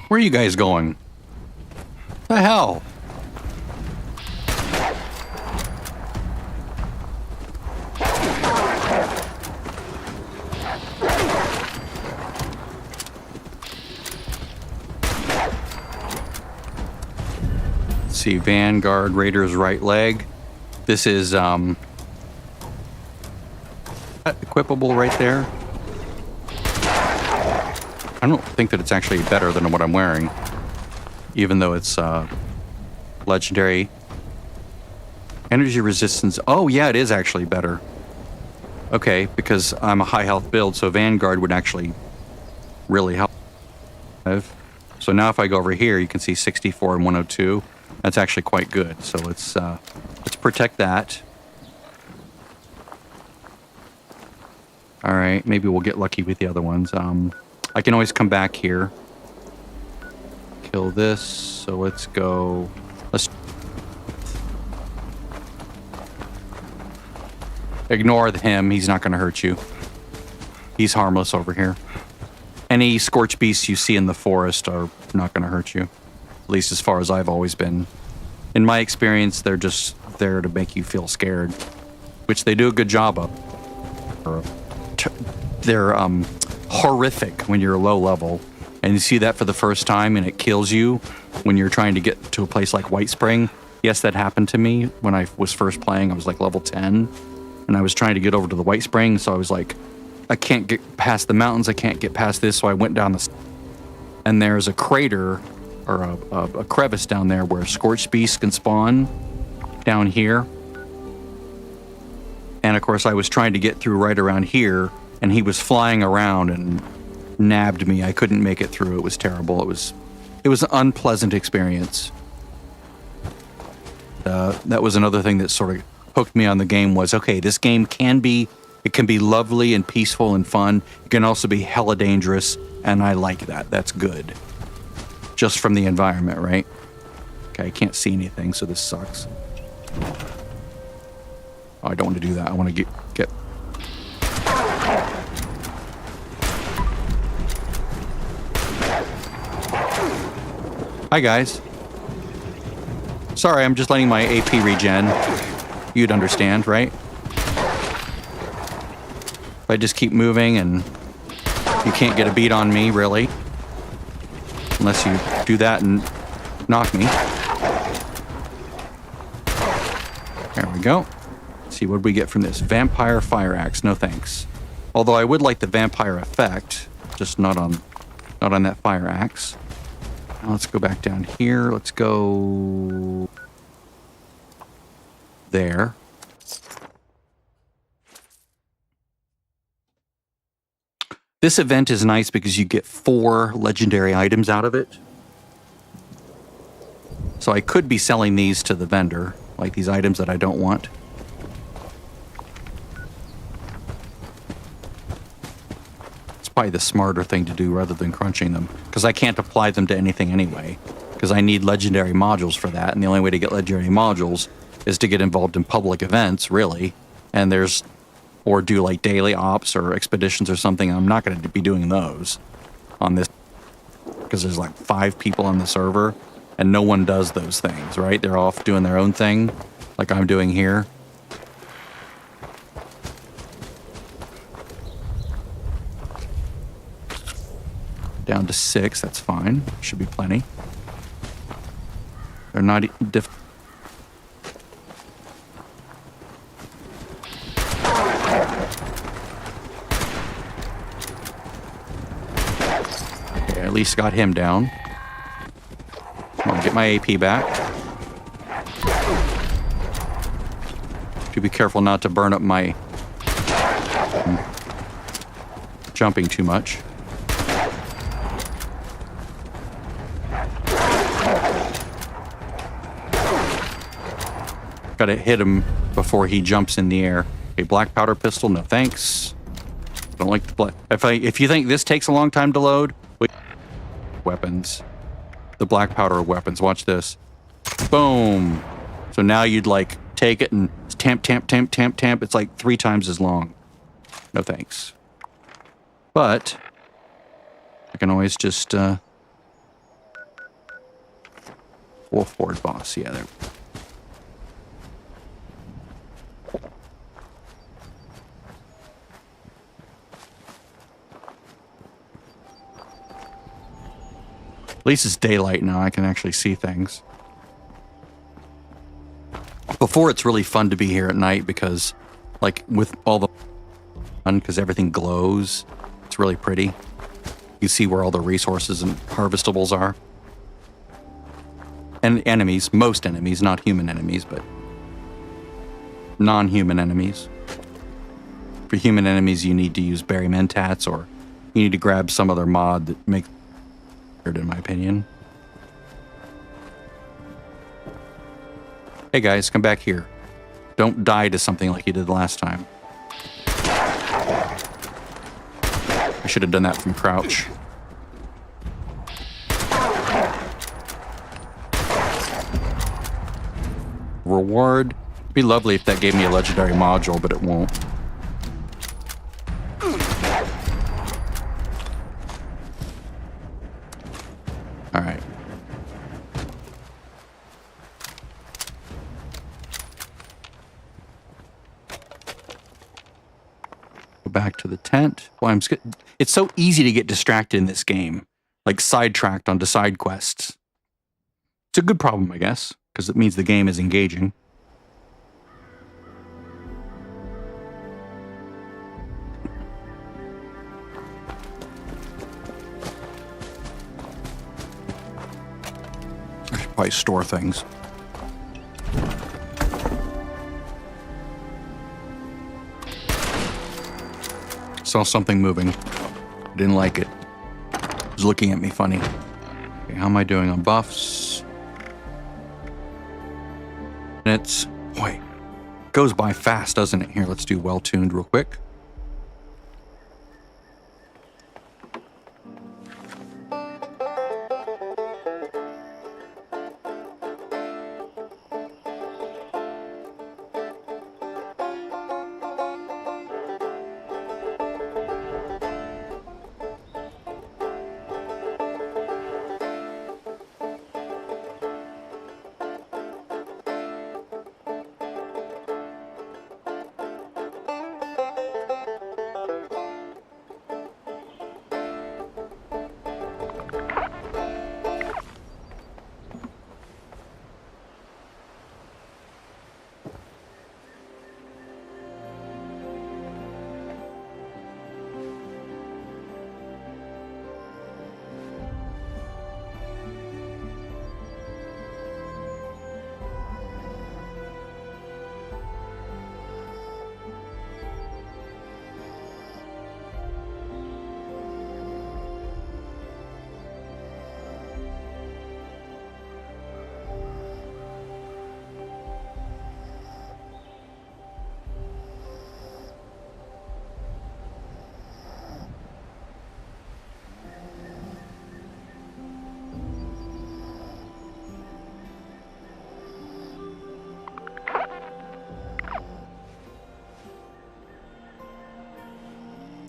Where are you guys going? The hell? Let's see, Vanguard Raider's right leg. This is equipable right there. I don't think that it's actually better than what I'm wearing, even though it's legendary. Energy resistance. Oh yeah, it is actually better. Okay, because I'm a high health build, so Vanguard would actually really help. So now if I go over here, you can see 64 and 102. That's actually quite good. So let's protect that. All right, maybe we'll get lucky with the other ones. I can always come back here. Kill this. So let's go. Let's ignore him. He's not going to hurt you. He's harmless over here. Any scorch beasts you see in the forest are not going to hurt you. At least as far as I've always been. In my experience, they're just there to make you feel scared, which they do a good job of. They're horrific when you're low level, and you see that for the first time and it kills you when you're trying to get to a place like White Spring. Yes, that happened to me when I was first playing. I was like level 10, and I was trying to get over to the White Spring, so I was like, I can't get past the mountains, I can't get past this, so I went down the... And there's a crater, or a crevice down there where scorched beasts can spawn down here. And of course I was trying to get through right around here, and he was flying around and nabbed me. I couldn't make it through. It was terrible. It was an unpleasant experience. That was another thing that sort of hooked me on the game was, okay, this game can be lovely and peaceful and fun. It can also be hella dangerous, and I like that. That's good. Just from the environment, right? Okay, I can't see anything, so this sucks. Oh, I don't want to do that. I want to get... Hi, guys. Sorry, I'm just letting my AP regen. You'd understand, right? If I just keep moving and you can't get a beat on me, really. Unless you do that and knock me. There we go. Let's see what we get from this. Vampire fire axe. No thanks. Although I would like the vampire effect, just not on that fire axe. Now let's go back down here. Let's go there. This event is nice because you get 4 legendary items out of it. So I could be selling these to the vendor, like these items that I don't want. It's probably the smarter thing to do rather than crunching them, because I can't apply them to anything anyway, because I need legendary modules for that, and the only way to get legendary modules is to get involved in public events, really. And or do like daily ops or expeditions or something. I'm not going to be doing those on this because there's like 5 people on the server and no one does those things, right? They're off doing their own thing like I'm doing here. Down to 6, that's fine. Should be plenty. They're not at least got him down. I'll get my AP back. To be careful not to burn up my jumping too much. Gotta hit him before he jumps in the air. A black powder pistol, no thanks. Don't like the black. If you think this takes a long time to load, weapons. The black powder weapons. Watch this. Boom. So now you'd like take it and tamp. It's like 3 times as long. No thanks. But I can always just Wolfboard boss. Yeah, there. At least it's daylight now. I can actually see things. Before, it's really fun to be here at night because, like, with all the fun, because everything glows, it's really pretty. You see where all the resources and harvestables are. And enemies, most enemies, not human enemies, but non-human enemies. For human enemies, you need to use berry mentats, or you need to grab some other mod that makes in my opinion. Hey guys, come back here. Don't die to something like you did last time. I should have done that from crouch. Reward. It'd be lovely if that gave me a legendary module, but it won't. All right. Go back to the tent. Well, it's so easy to get distracted in this game, like sidetracked onto side quests. It's a good problem, I guess, because it means the game is engaging. Probably store things. Saw something moving. Didn't like it. It was looking at me funny. Okay, how am I doing on buffs? Minutes. Boy, goes by fast, doesn't it? Here, let's do well-tuned real quick.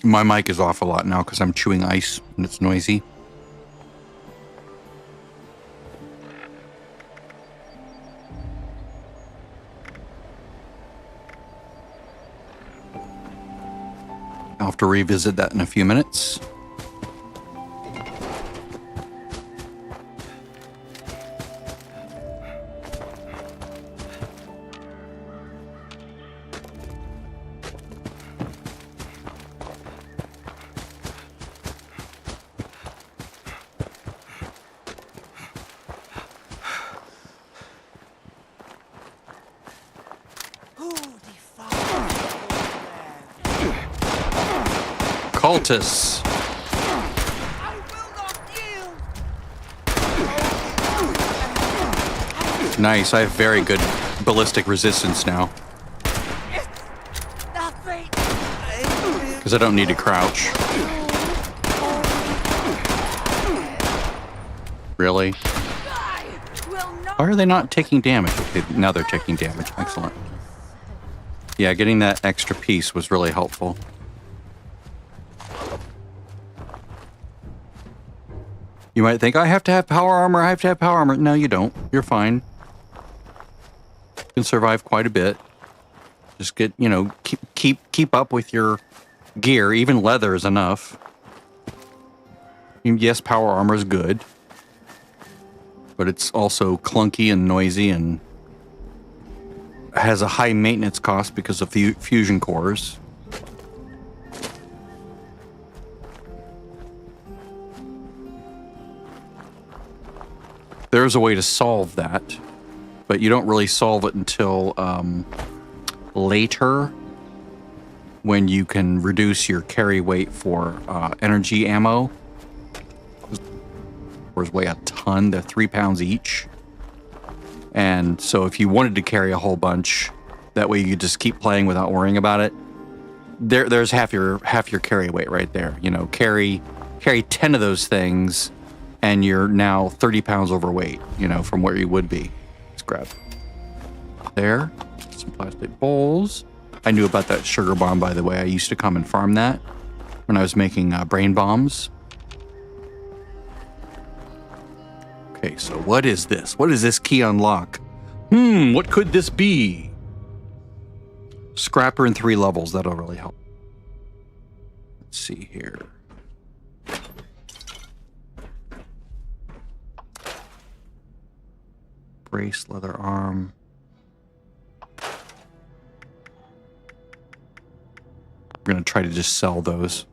My mic is off a lot now because I'm chewing ice and it's noisy. I'll have to revisit that in a few minutes. Cultists. I will not yield. Nice, I have very good ballistic resistance now. Nothing. Because I don't need to crouch. Really? I will not. Why are they not taking damage? Okay, now they're taking damage. Excellent. Yeah, getting that extra piece was really helpful. You might think, I have to have power armor, I have to have power armor. No, you don't. You're fine. You can survive quite a bit. Just get, you know, keep up with your gear. Even leather is enough. Yes, power armor is good. But it's also clunky and noisy and has a high maintenance cost because of fusion cores. There's a way to solve that, but you don't really solve it until later, when you can reduce your carry weight for energy ammo. Those weigh a ton. They're 3 pounds each. And so if you wanted to carry a whole bunch, that way you could just keep playing without worrying about it. There's half your carry weight right there. You know, carry 10 of those things, and you're now 30 pounds overweight, you know, from where you would be. Let's grab there. Some plastic bowls. I knew about that sugar bomb, by the way. I used to come and farm that when I was making brain bombs. Okay, so what is this? What is this key unlock? What could this be? Scrapper in 3 levels. That'll really help. Let's see here. Brace, leather arm. I'm gonna try to just sell those.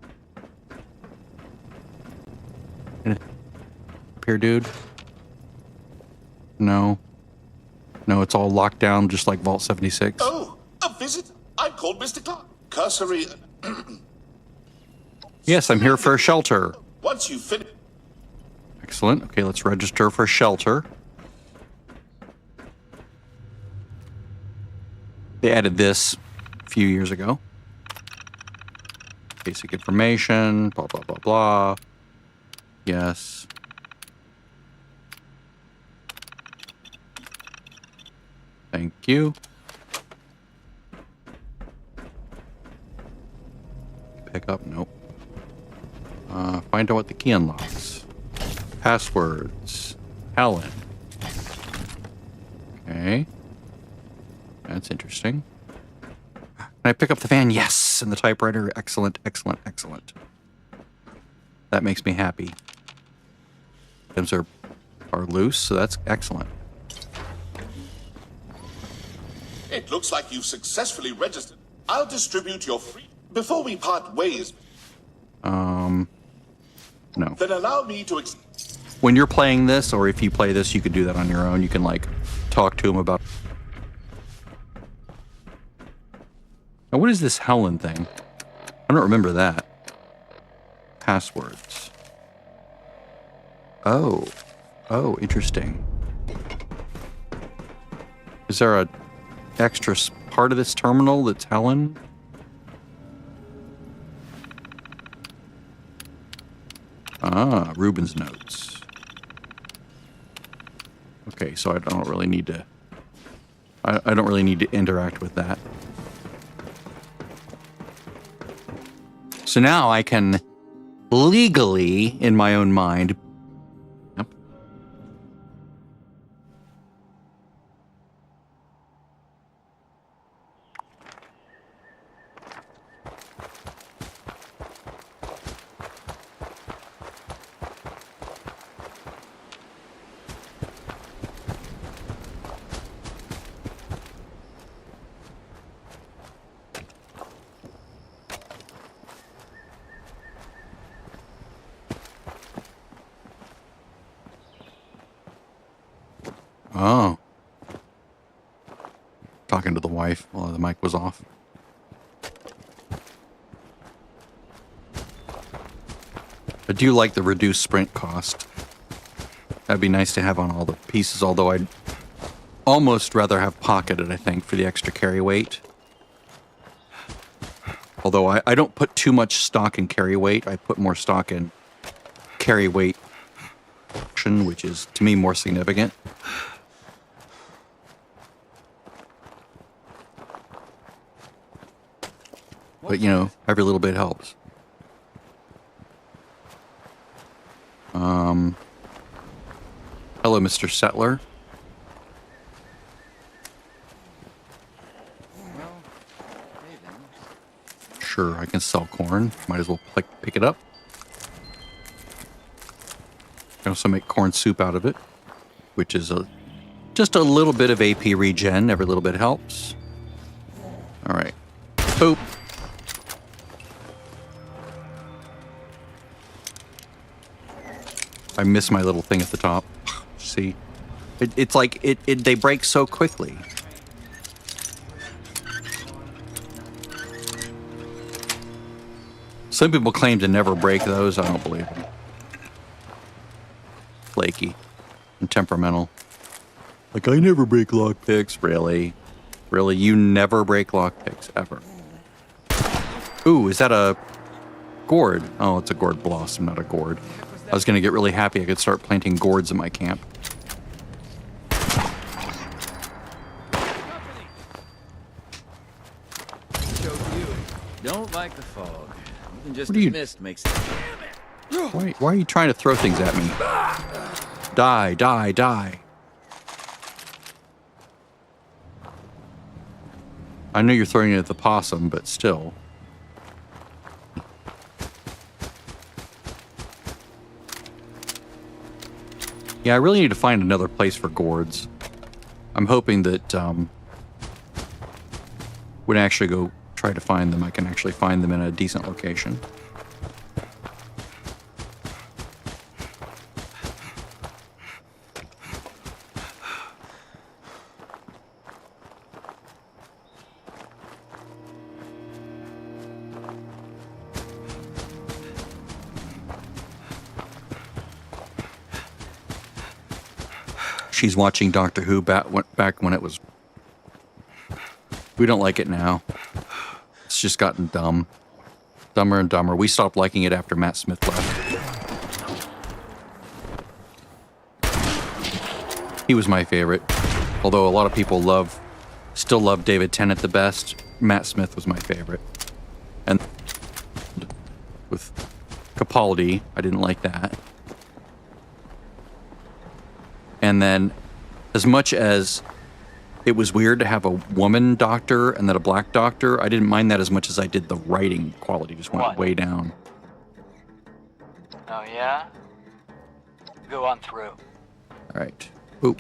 Up here, dude. No. No, it's all locked down just like Vault 76. Oh, a visit? I'm called Mr. Clark. Cursory. Yes, I'm here for a shelter. Once you finish. Excellent. Okay, let's register for shelter. They added this a few years ago. Basic information, blah, blah, blah, blah. Yes. Thank you. Pick up, nope. Find out what the key unlocks. Passwords. Helen. Okay. That's interesting. Can I pick up the fan? Yes! And the typewriter? Excellent, excellent, excellent. That makes me happy. Items are loose, so that's excellent. It looks like you've successfully registered. I'll distribute your free. Before we part ways. No. Then allow me to. When you're playing this, or if you play this, you could do that on your own. You can, like, talk to him about. Now, what is this Helen thing? I don't remember that. Passwords. Oh. Oh, interesting. Is there a extra part of this terminal that's Helen? Ah, Ruben's notes. Okay, so I don't really need to. I don't really need to interact with that. So now I can legally, in my own mind... Yep. Oh. Talking to the wife while the mic was off. I do like the reduced sprint cost. That'd be nice to have on all the pieces, although I'd almost rather have pocketed, I think, for the extra carry weight. Although I don't put too much stock in carry weight. I put more stock in carry weight, which is, to me, more significant. But, you know, every little bit helps. Hello, Mr. Settler. Sure, I can sell corn. Might as well pick it up. I can also make corn soup out of it, which is just a little bit of AP regen. Every little bit helps. All right. Boop. I miss my little thing at the top. See? It's like they break so quickly. Some people claim to never break those. I don't believe them. Flaky and temperamental. Like, I never break lockpicks. Really? Really? You never break lockpicks, ever? Ooh, is that a gourd? Oh, it's a gourd blossom, not a gourd. I was going to get really happy I could start planting gourds in my camp. Don't like the fog. Even just What are you- the mist makes it. Why are you trying to throw things at me? Die, die, die. I know you're throwing it at the possum, but still. Yeah, I really need to find another place for gourds. I'm hoping that when I actually go try to find them, I can actually find them in a decent location. She's watching Doctor Who back when it was... We don't like it now. It's just gotten dumb. Dumber and dumber. We stopped liking it after Matt Smith left. He was my favorite. Although a lot of people still love David Tennant the best, Matt Smith was my favorite. And with Capaldi, I didn't like that. And then, as much as it was weird to have a woman doctor and then a black doctor, I didn't mind that as much as I did the writing quality. Just went way down. Oh, yeah? Go on through. All right. Oop.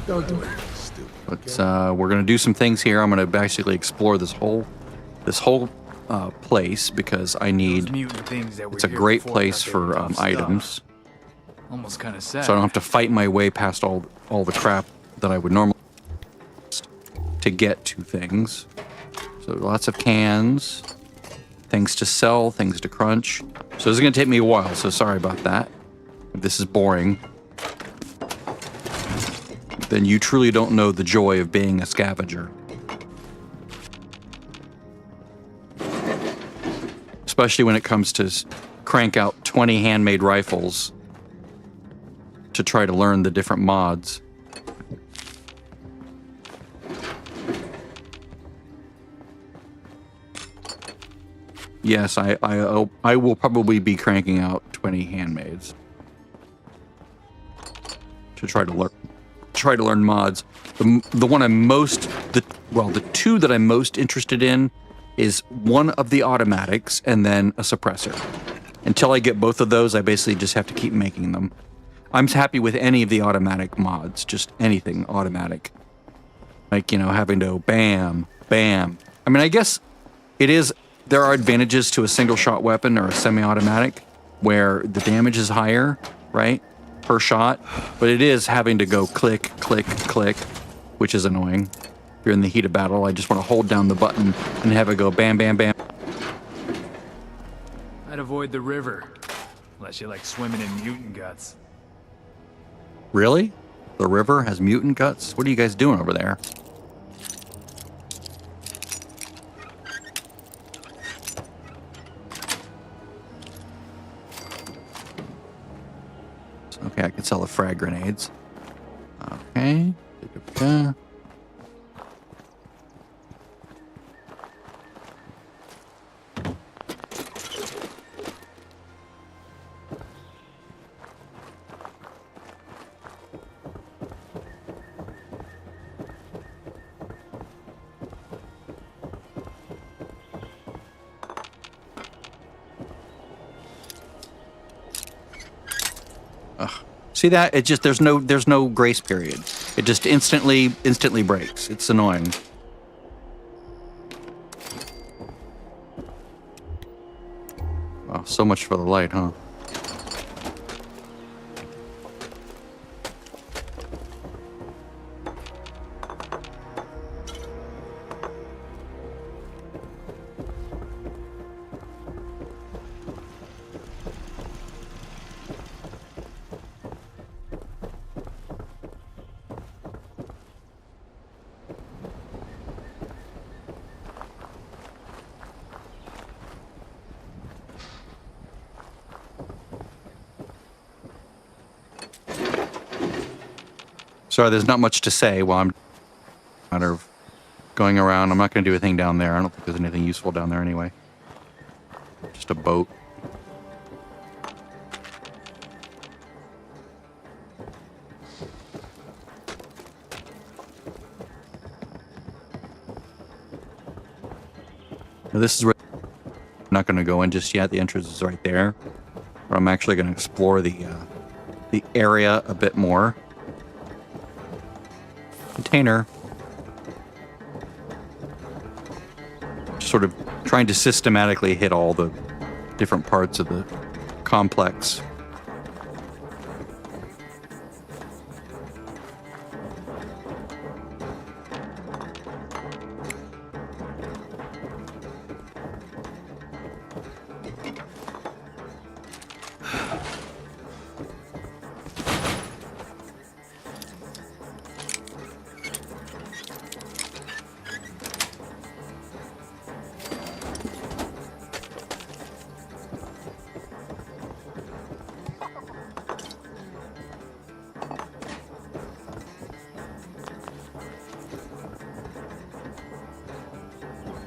Don't do anything stupid. Let's, we're gonna do some things here. I'm gonna basically explore this whole place because I need. It's a great place for items. Almost kind of sad. So I don't have to fight my way past all the crap that I would normally to get to things. So lots of cans, things to sell, things to crunch. So this is going to take me a while, so sorry about that. If this is boring, then you truly don't know the joy of being a scavenger. Especially when it comes to crank out 20 handmade rifles to try to learn the different mods. yes, I will probably be cranking out 20 handmaids to try to learn mods. The one I'm most the two that I'm most interested in is one of the automatics and then a suppressor. Until I get both of those, I basically just have to keep making them. I'm happy with any of the automatic mods, just anything automatic. Like, you know, having to bam, bam. I mean, I guess there are advantages to a single shot weapon or a semi-automatic where the damage is higher, right? Per shot. But it is having to go click, click, click, which is annoying. If you're in the heat of battle, I just want to hold down the button and have it go bam, bam, bam. I'd avoid the river. Unless you like swimming in mutant guts. Really? The river has mutant guts? What are you guys doing over there? Okay, I can sell the frag grenades. Okay. See that? It just there's no grace period. It just instantly breaks. It's annoying. Wow, so much for the light, huh? Sorry, there's not much to say while I'm kind of going around. I'm not going to do anything down there. I don't think there's anything useful down there anyway. Just a boat. Now this is where I'm not going to go in just yet. The entrance is right there. But I'm actually going to explore the area a bit more. Container. Sort of trying to systematically hit all the different parts of the complex.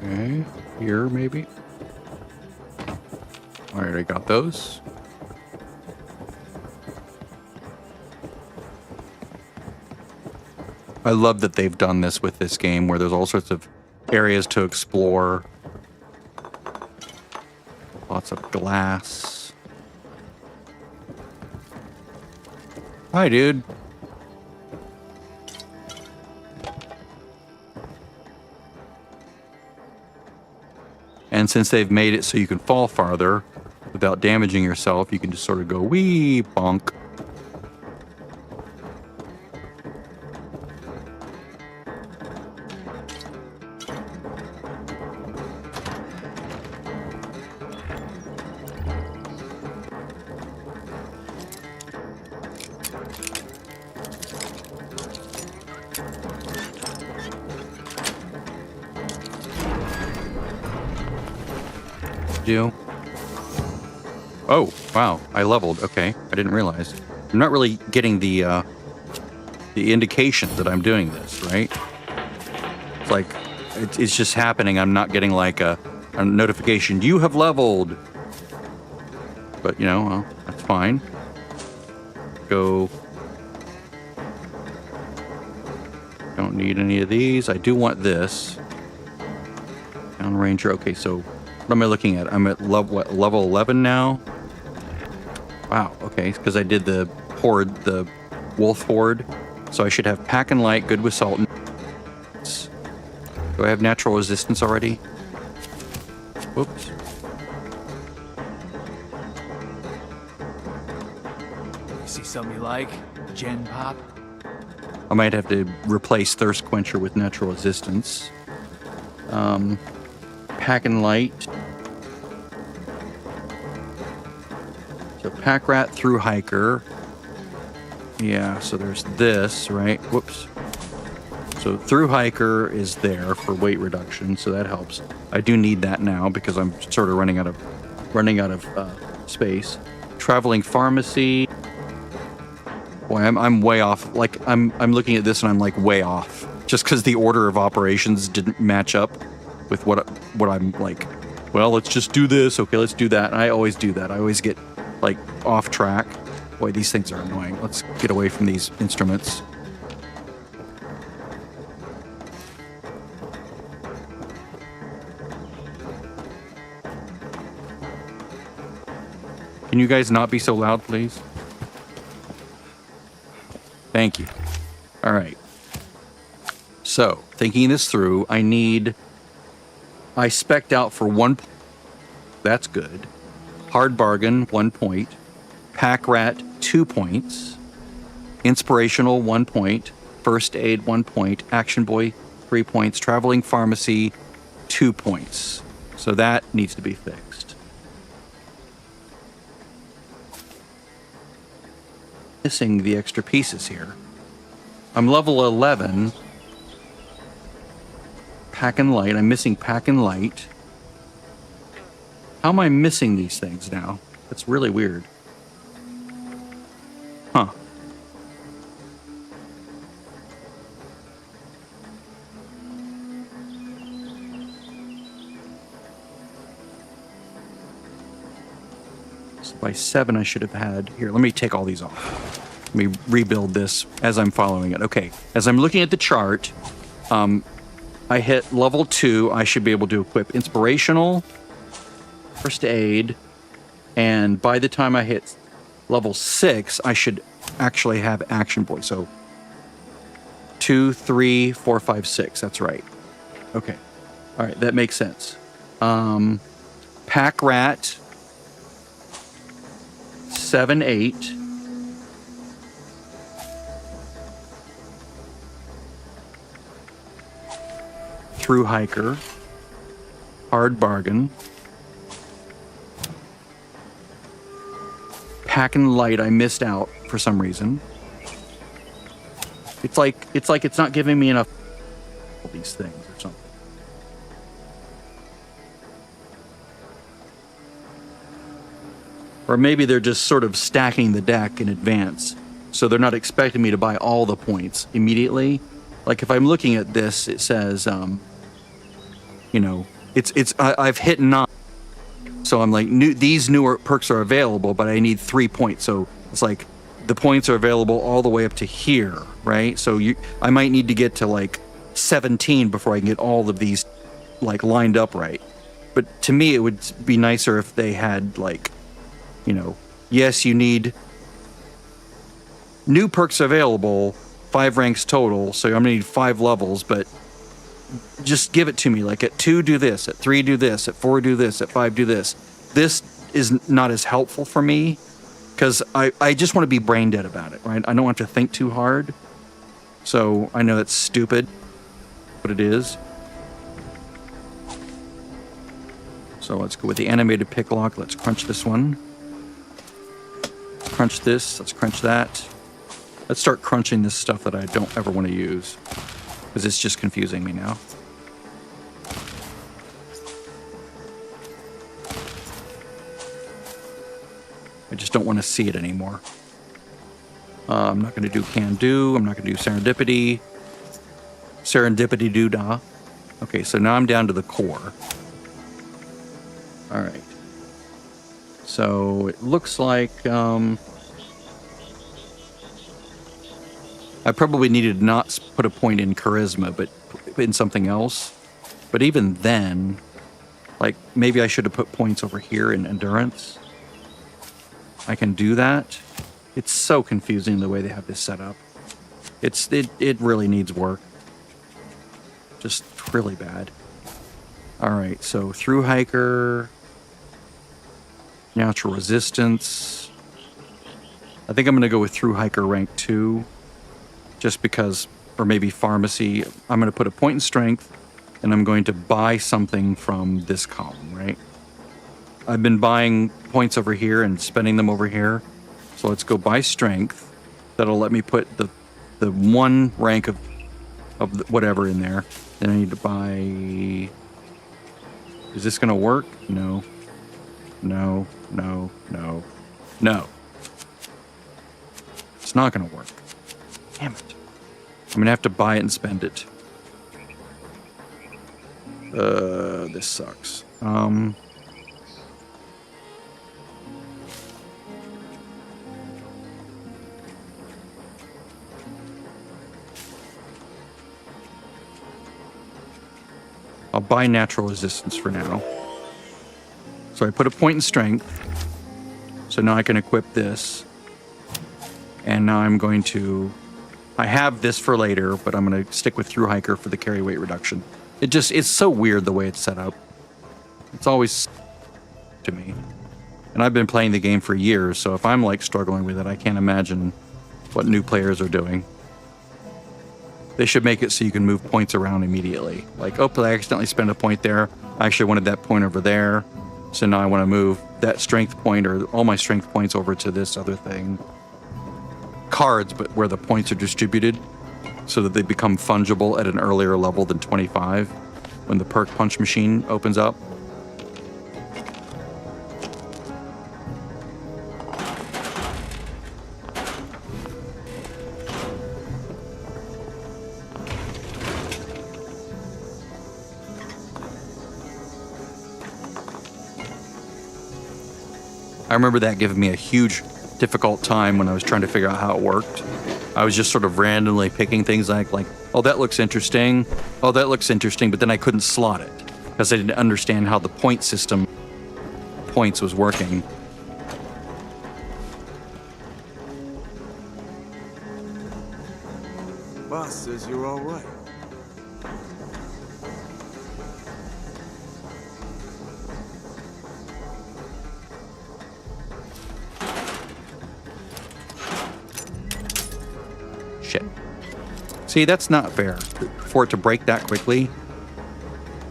Okay, here maybe. All right, I got those. I love that they've done this with this game where there's all sorts of areas to explore. Lots of glass. Hi, dude. And since they've made it so you can fall farther without damaging yourself, you can just sort of go wee bonk. Do. Oh, wow. I leveled. Okay. I didn't realize. I'm not really getting the indication that I'm doing this, right? It's like, it's just happening. I'm not getting like a a notification, you have leveled. But, you know, well, that's fine. Go. Don't need any of these. I do want this. Down Ranger. Okay, so what am I looking at? I'm at level 11 now? Wow, okay, because I did the horde, the wolf horde. So I should have pack and light, good with salt. Do I have natural resistance already? Whoops. You see something you like? Gen pop? I might have to replace Thirst Quencher with natural resistance. Pack and light. So pack rat through hiker. Yeah, so there's this, right? Whoops. So through hiker is there for weight reduction, so that helps. I do need that now because I'm sort of running out of space. Traveling pharmacy. Boy, I'm way off. Like I'm looking at this and I'm like way off, just because the order of operations didn't match up with what I'm like. Well, let's just do this. Okay, let's do that. And I always do that. I always get like off track. Boy, these things are annoying. Let's get away from these instruments. Can you guys not be so loud, please? Thank you. All right. So, thinking this through, I spec'd out for 1 point. That's good. Hard bargain, 1 point. Pack rat, 2 points. Inspirational, 1 point. First aid, 1 point. Action boy, 3 points. Traveling pharmacy, 2 points. So that needs to be fixed. Missing the extra pieces here. I'm level 11. Pack and light. I'm missing pack and light. How am I missing these things now? That's really weird. Huh. So by 7 I should have had... Here, let me take all these off. Let me rebuild this as I'm following it. Okay, as I'm looking at the chart, I hit level 2. I should be able to equip Inspirational, First Aid, and by the time I hit level 6, I should actually have Action Boy. So 2, 3, 4, 5, 6. That's right. Okay. All right, that makes sense. Pack Rat, 7, 8. Through hiker, hard bargain, pack and light. I missed out for some reason. It's like it's not giving me enough of these things or something. Or maybe they're just sort of stacking the deck in advance, so they're not expecting me to buy all the points immediately. Like if I'm looking at this, it says, you know, I've hit 9, so I'm like, these newer perks are available, but I need 3 points. So it's like the points are available all the way up to here, right? So I might need to get to like 17 before I can get all of these like lined up right. But to me, it would be nicer if they had like, you know, yes, you need new perks available, 5 ranks total, so I'm gonna need 5 levels, but just give it to me. Like at 2, do this. At 3, do this. At 4, do this. At 5, do this. This is not as helpful for me because I just want to be brain dead about it, right? I don't have to think too hard. So I know it's stupid, but it is. So let's go with the animated pick lock. Let's crunch this one. Crunch this. Let's crunch that. Let's start crunching this stuff that I don't ever want to use, because it's just confusing me now. I just don't want to see it anymore. I'm not going to do can do. I'm not going to do serendipity. Serendipity doodah. Okay, so now I'm down to the core. All right. So it looks like I probably needed to not put a point in charisma, but in something else. But even then, like maybe I should have put points over here in endurance. I can do that. It's so confusing the way they have this set up. It really needs work. Just really bad. All right, so through hiker, natural resistance. I think I'm going to go with through hiker rank 2, just because, or maybe pharmacy. I'm going to put a point in strength, and I'm going to buy something from this column, right? I've been buying points over here and spending them over here. So let's go buy strength. That'll let me put the one rank of whatever in there. Then I need to buy... Is this going to work? No. No, no, no, no. It's not going to work. Damn it. I'm going to have to buy it and spend it. This sucks. I'll buy natural resistance for now. So I put a point in strength. So now I can equip this. And now I'm going to... I have this for later, but I'm going to stick with through hiker for the carry weight reduction. It's so weird the way it's set up. It's always to me. And I've been playing the game for years, so if I'm like struggling with it, I can't imagine what new players are doing. They should make it so you can move points around immediately. Like, oh, I accidentally spent a point there. I actually wanted that point over there. So now I want to move that strength point or all my strength points over to this other thing. Cards, but where the points are distributed so that they become fungible at an earlier level than 25 when the perk punch machine opens up. I remember that giving me a huge, difficult time when I was trying to figure out how it worked. I was just sort of randomly picking things like, oh, that looks interesting. Oh, that looks interesting, but then I couldn't slot it because I didn't understand how the point system points was working. Boss says you're all right. Shit. See, that's not fair. For it to break that quickly,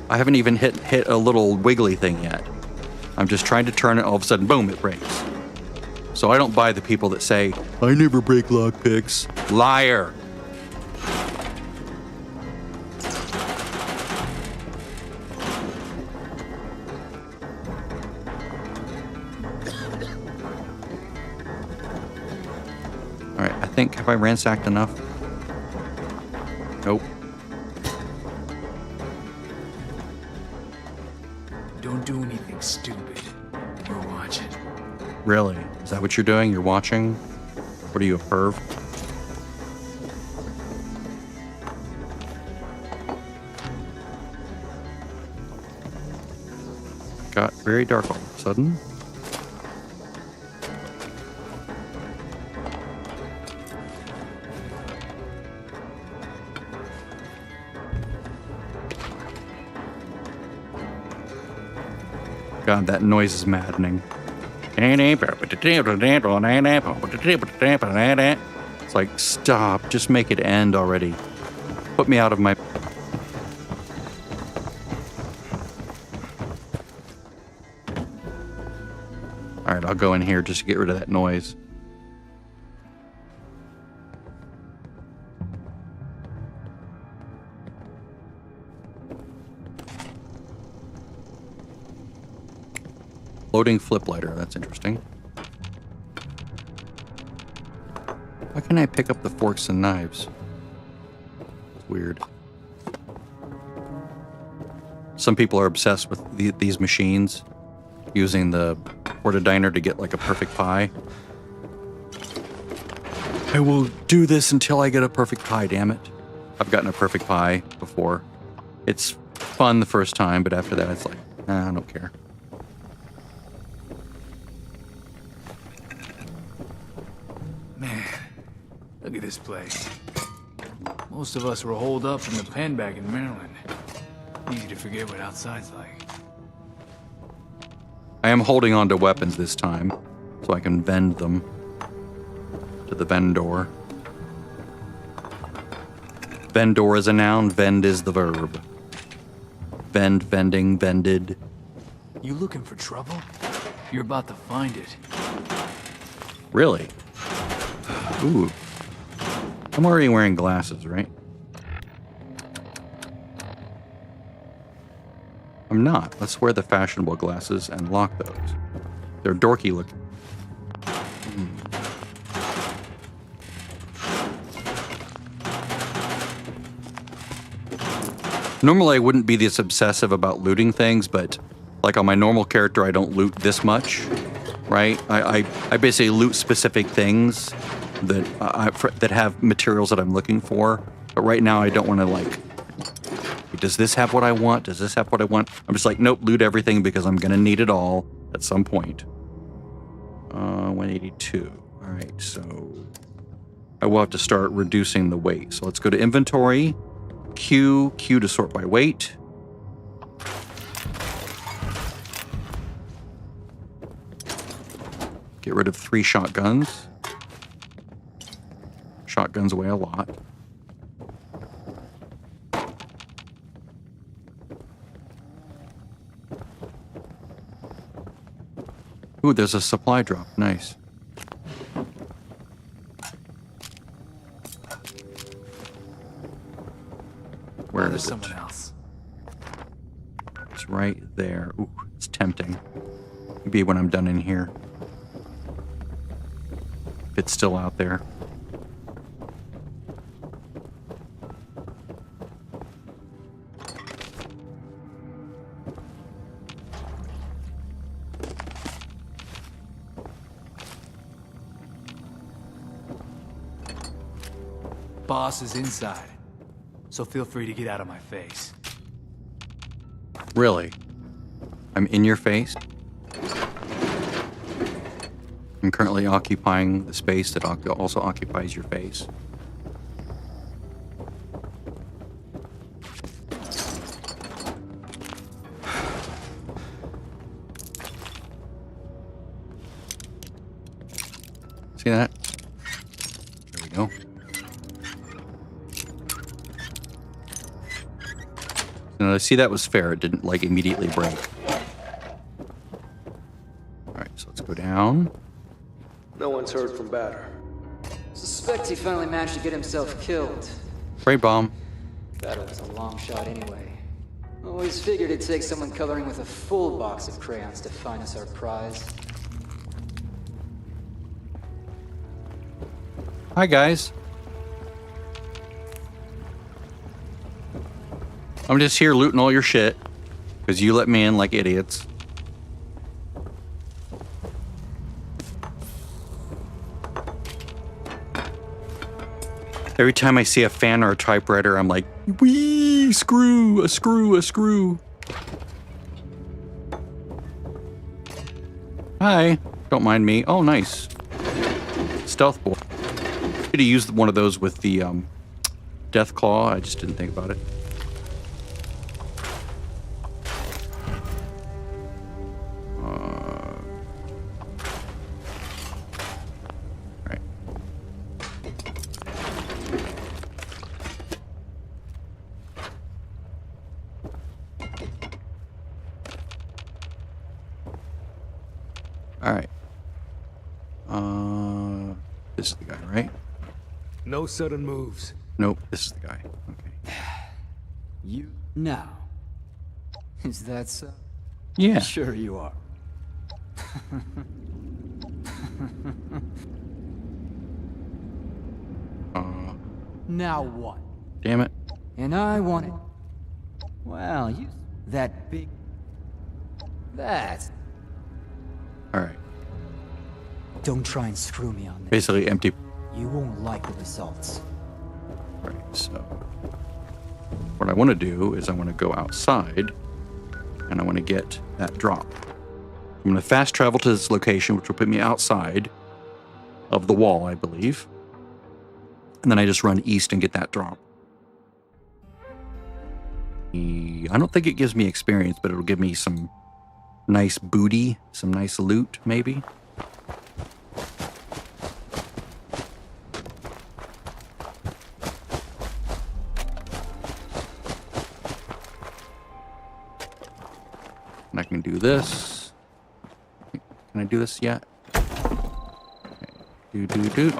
I haven't even hit a little wiggly thing yet. I'm just trying to turn it, all of a sudden, boom, it breaks. So I don't buy the people that say, I never break lockpicks. Liar. All right, I think, have I ransacked enough? Nope. Don't do anything stupid. We're watching. Really? Is that what you're doing? You're watching? What are you, a perv? Got very dark all of a sudden. God, that noise is maddening. It's like, stop. Just make it end already. Put me out of my... Alright, I'll go in here just to get rid of that noise. Loading flip lighter, that's interesting. Why can't I pick up the forks and knives? It's weird. Some people are obsessed with these machines. using the Porta Diner to get like a perfect pie. I will do this until I get a perfect pie, damn it. I've gotten a perfect pie before. It's fun the first time, but after that it's like, I don't care. Man, look at this place. Most of us were holed up in the pen back in Maryland. Easy to forget what outside's like. I am holding on to weapons this time, so I can vend them to the vendor. Vendor is a noun, vend is the verb. Vend, vending, vended. You looking for trouble? You're about to find it. Really? Ooh. I'm already wearing glasses, right? I'm not. Let's wear the fashionable glasses and lock those. They're dorky looking. Normally I wouldn't be this obsessive about looting things, but like on my normal character, I don't loot this much, right? I basically loot specific things that that have materials that I'm looking for. But right now I don't want to like, does this have what I want? Does this have what I want? I'm just like, nope, loot everything because I'm going to need it all at some point. 182. All right, so I will have to start reducing the weight. So let's go to inventory, Q to sort by weight. Get rid of 3 shotguns. Shotguns weigh a lot. Ooh, there's a supply drop. Nice. Where is it? Someone else. It's right there. Ooh, it's tempting. Maybe when I'm done in here. If it's still out there. Boss is inside, so feel free to get out of my face. Really? I'm in your face? I'm currently occupying the space that also occupies your face. See that? There we go. No, see, that was fair. It didn't, like, immediately break. Alright, so let's go down. No one's heard from Batter. Suspect he finally managed to get himself killed. Spray bomb. Batter was a long shot anyway. Always figured it'd take someone coloring with a full box of crayons to find us our prize. Hi, guys. I'm just here looting all your shit because you let me in like idiots. Every time I see a fan or a typewriter, I'm like, wee, screw, a screw, a screw. Hi, don't mind me. Oh, nice. Stealth boy. Could have used one of those with the death claw. I just didn't think about it. Alright. This is the guy, right? No sudden moves. Nope, this is the guy. Okay. You now. Is that so? Yeah. Sure you are. Now what? Damn it. And I want it. Well, you... That big... That's... All right. Don't try and screw me on this. Basically empty. You won't like the results. All right, so what I want to do is I want to go outside and I want to get that drop. I'm going to fast travel to this location, which will put me outside of the wall, I believe. And then I just run east and get that drop. I don't think it gives me experience, but it'll give me some nice booty, some nice loot, maybe. And I can do this. Can I do this yet? Okay.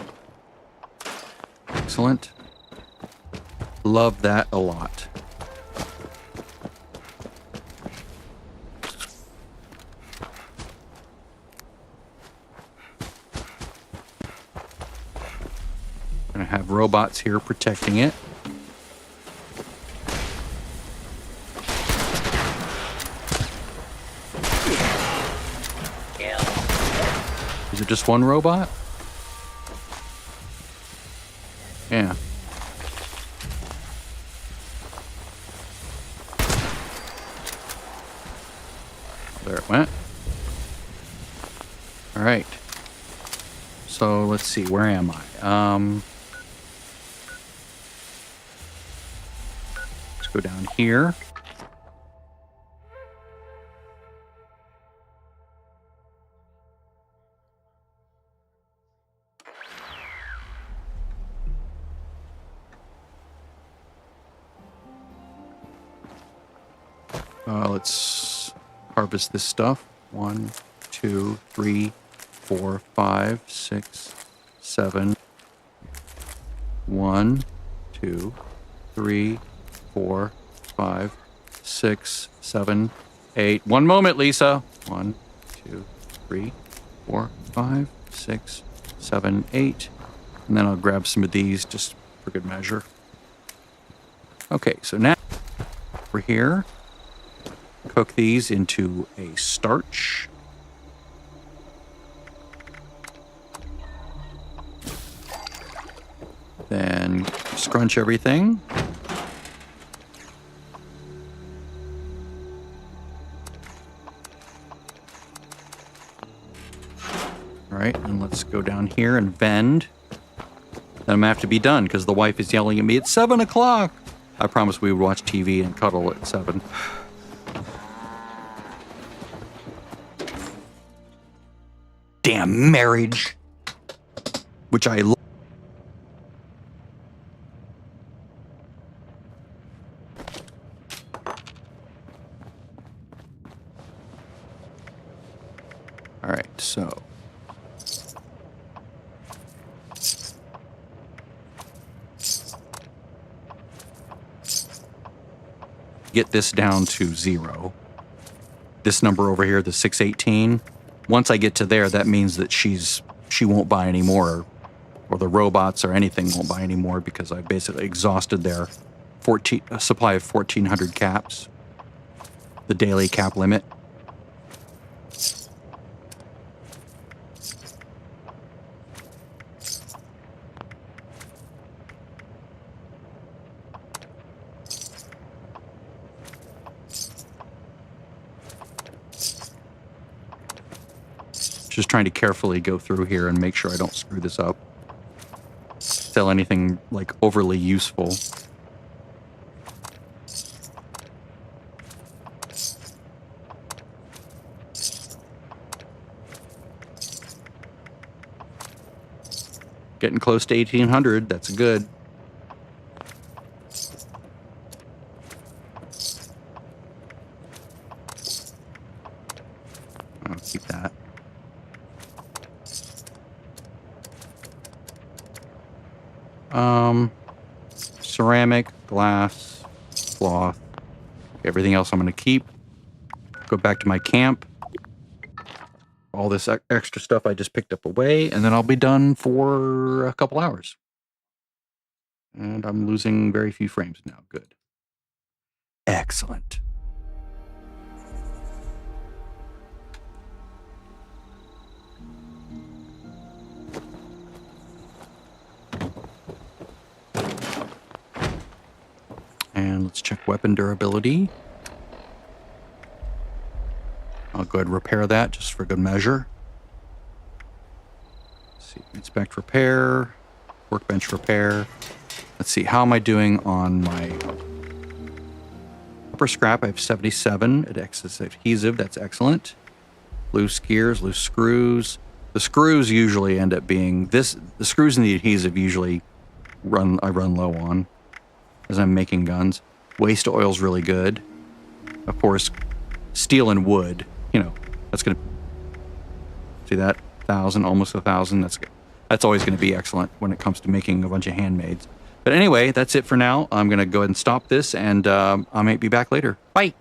Excellent. Love that a lot. Gonna have robots here protecting it. Is it just one robot? Yeah. There it went. All right. So let's see, where am I? Let's go down here. Let's harvest this stuff. 1, 2, 3, 4, 5, 6, 7. 1, 2, 3, 4, 5, 6, 7, 8. One moment, Lisa. 1, 2, 3, 4, 5, 6, 7, 8. And then I'll grab some of these just for good measure. Okay, so now we're here. Cook these into a starch. Then scrunch everything. All right, and let's go down here and vend. Then I'm gonna have to be done because the wife is yelling at me, it's 7 o'clock. I promised we would watch TV and cuddle at 7. Damn marriage. Which I love. All right, so. Get this down to 0. This number over here, the 618. Once I get to there, that means that she won't buy any more, or the robots or anything won't buy any more because I basically exhausted their supply of 1,400 caps, the daily cap limit. Just trying to carefully go through here and make sure I don't screw this up. Sell anything like overly useful. Getting close to 1,800, that's good. I'll keep that. Ceramic, glass, cloth, everything else I'm going to keep. Go back to my camp. All this extra stuff I just picked up away, and then I'll be done for a couple hours. And I'm losing very few frames now. Good. Excellent. And let's check weapon durability. I'll go ahead and repair that just for good measure. Let's see, inspect repair, workbench repair. Let's see, how am I doing on my upper scrap? I have 77. It excess adhesive, that's excellent. Loose gears, loose screws. The screws usually end up being this. The screws and the adhesive usually I run low on as I'm making guns. Waste oil's really good. Of course, steel and wood. You know, that's gonna see that 1,000, almost 1,000. That's good. That's always going to be excellent when it comes to making a bunch of handmaids. But anyway, that's it for now. I'm going to go ahead and stop this, and I might be back later. Bye.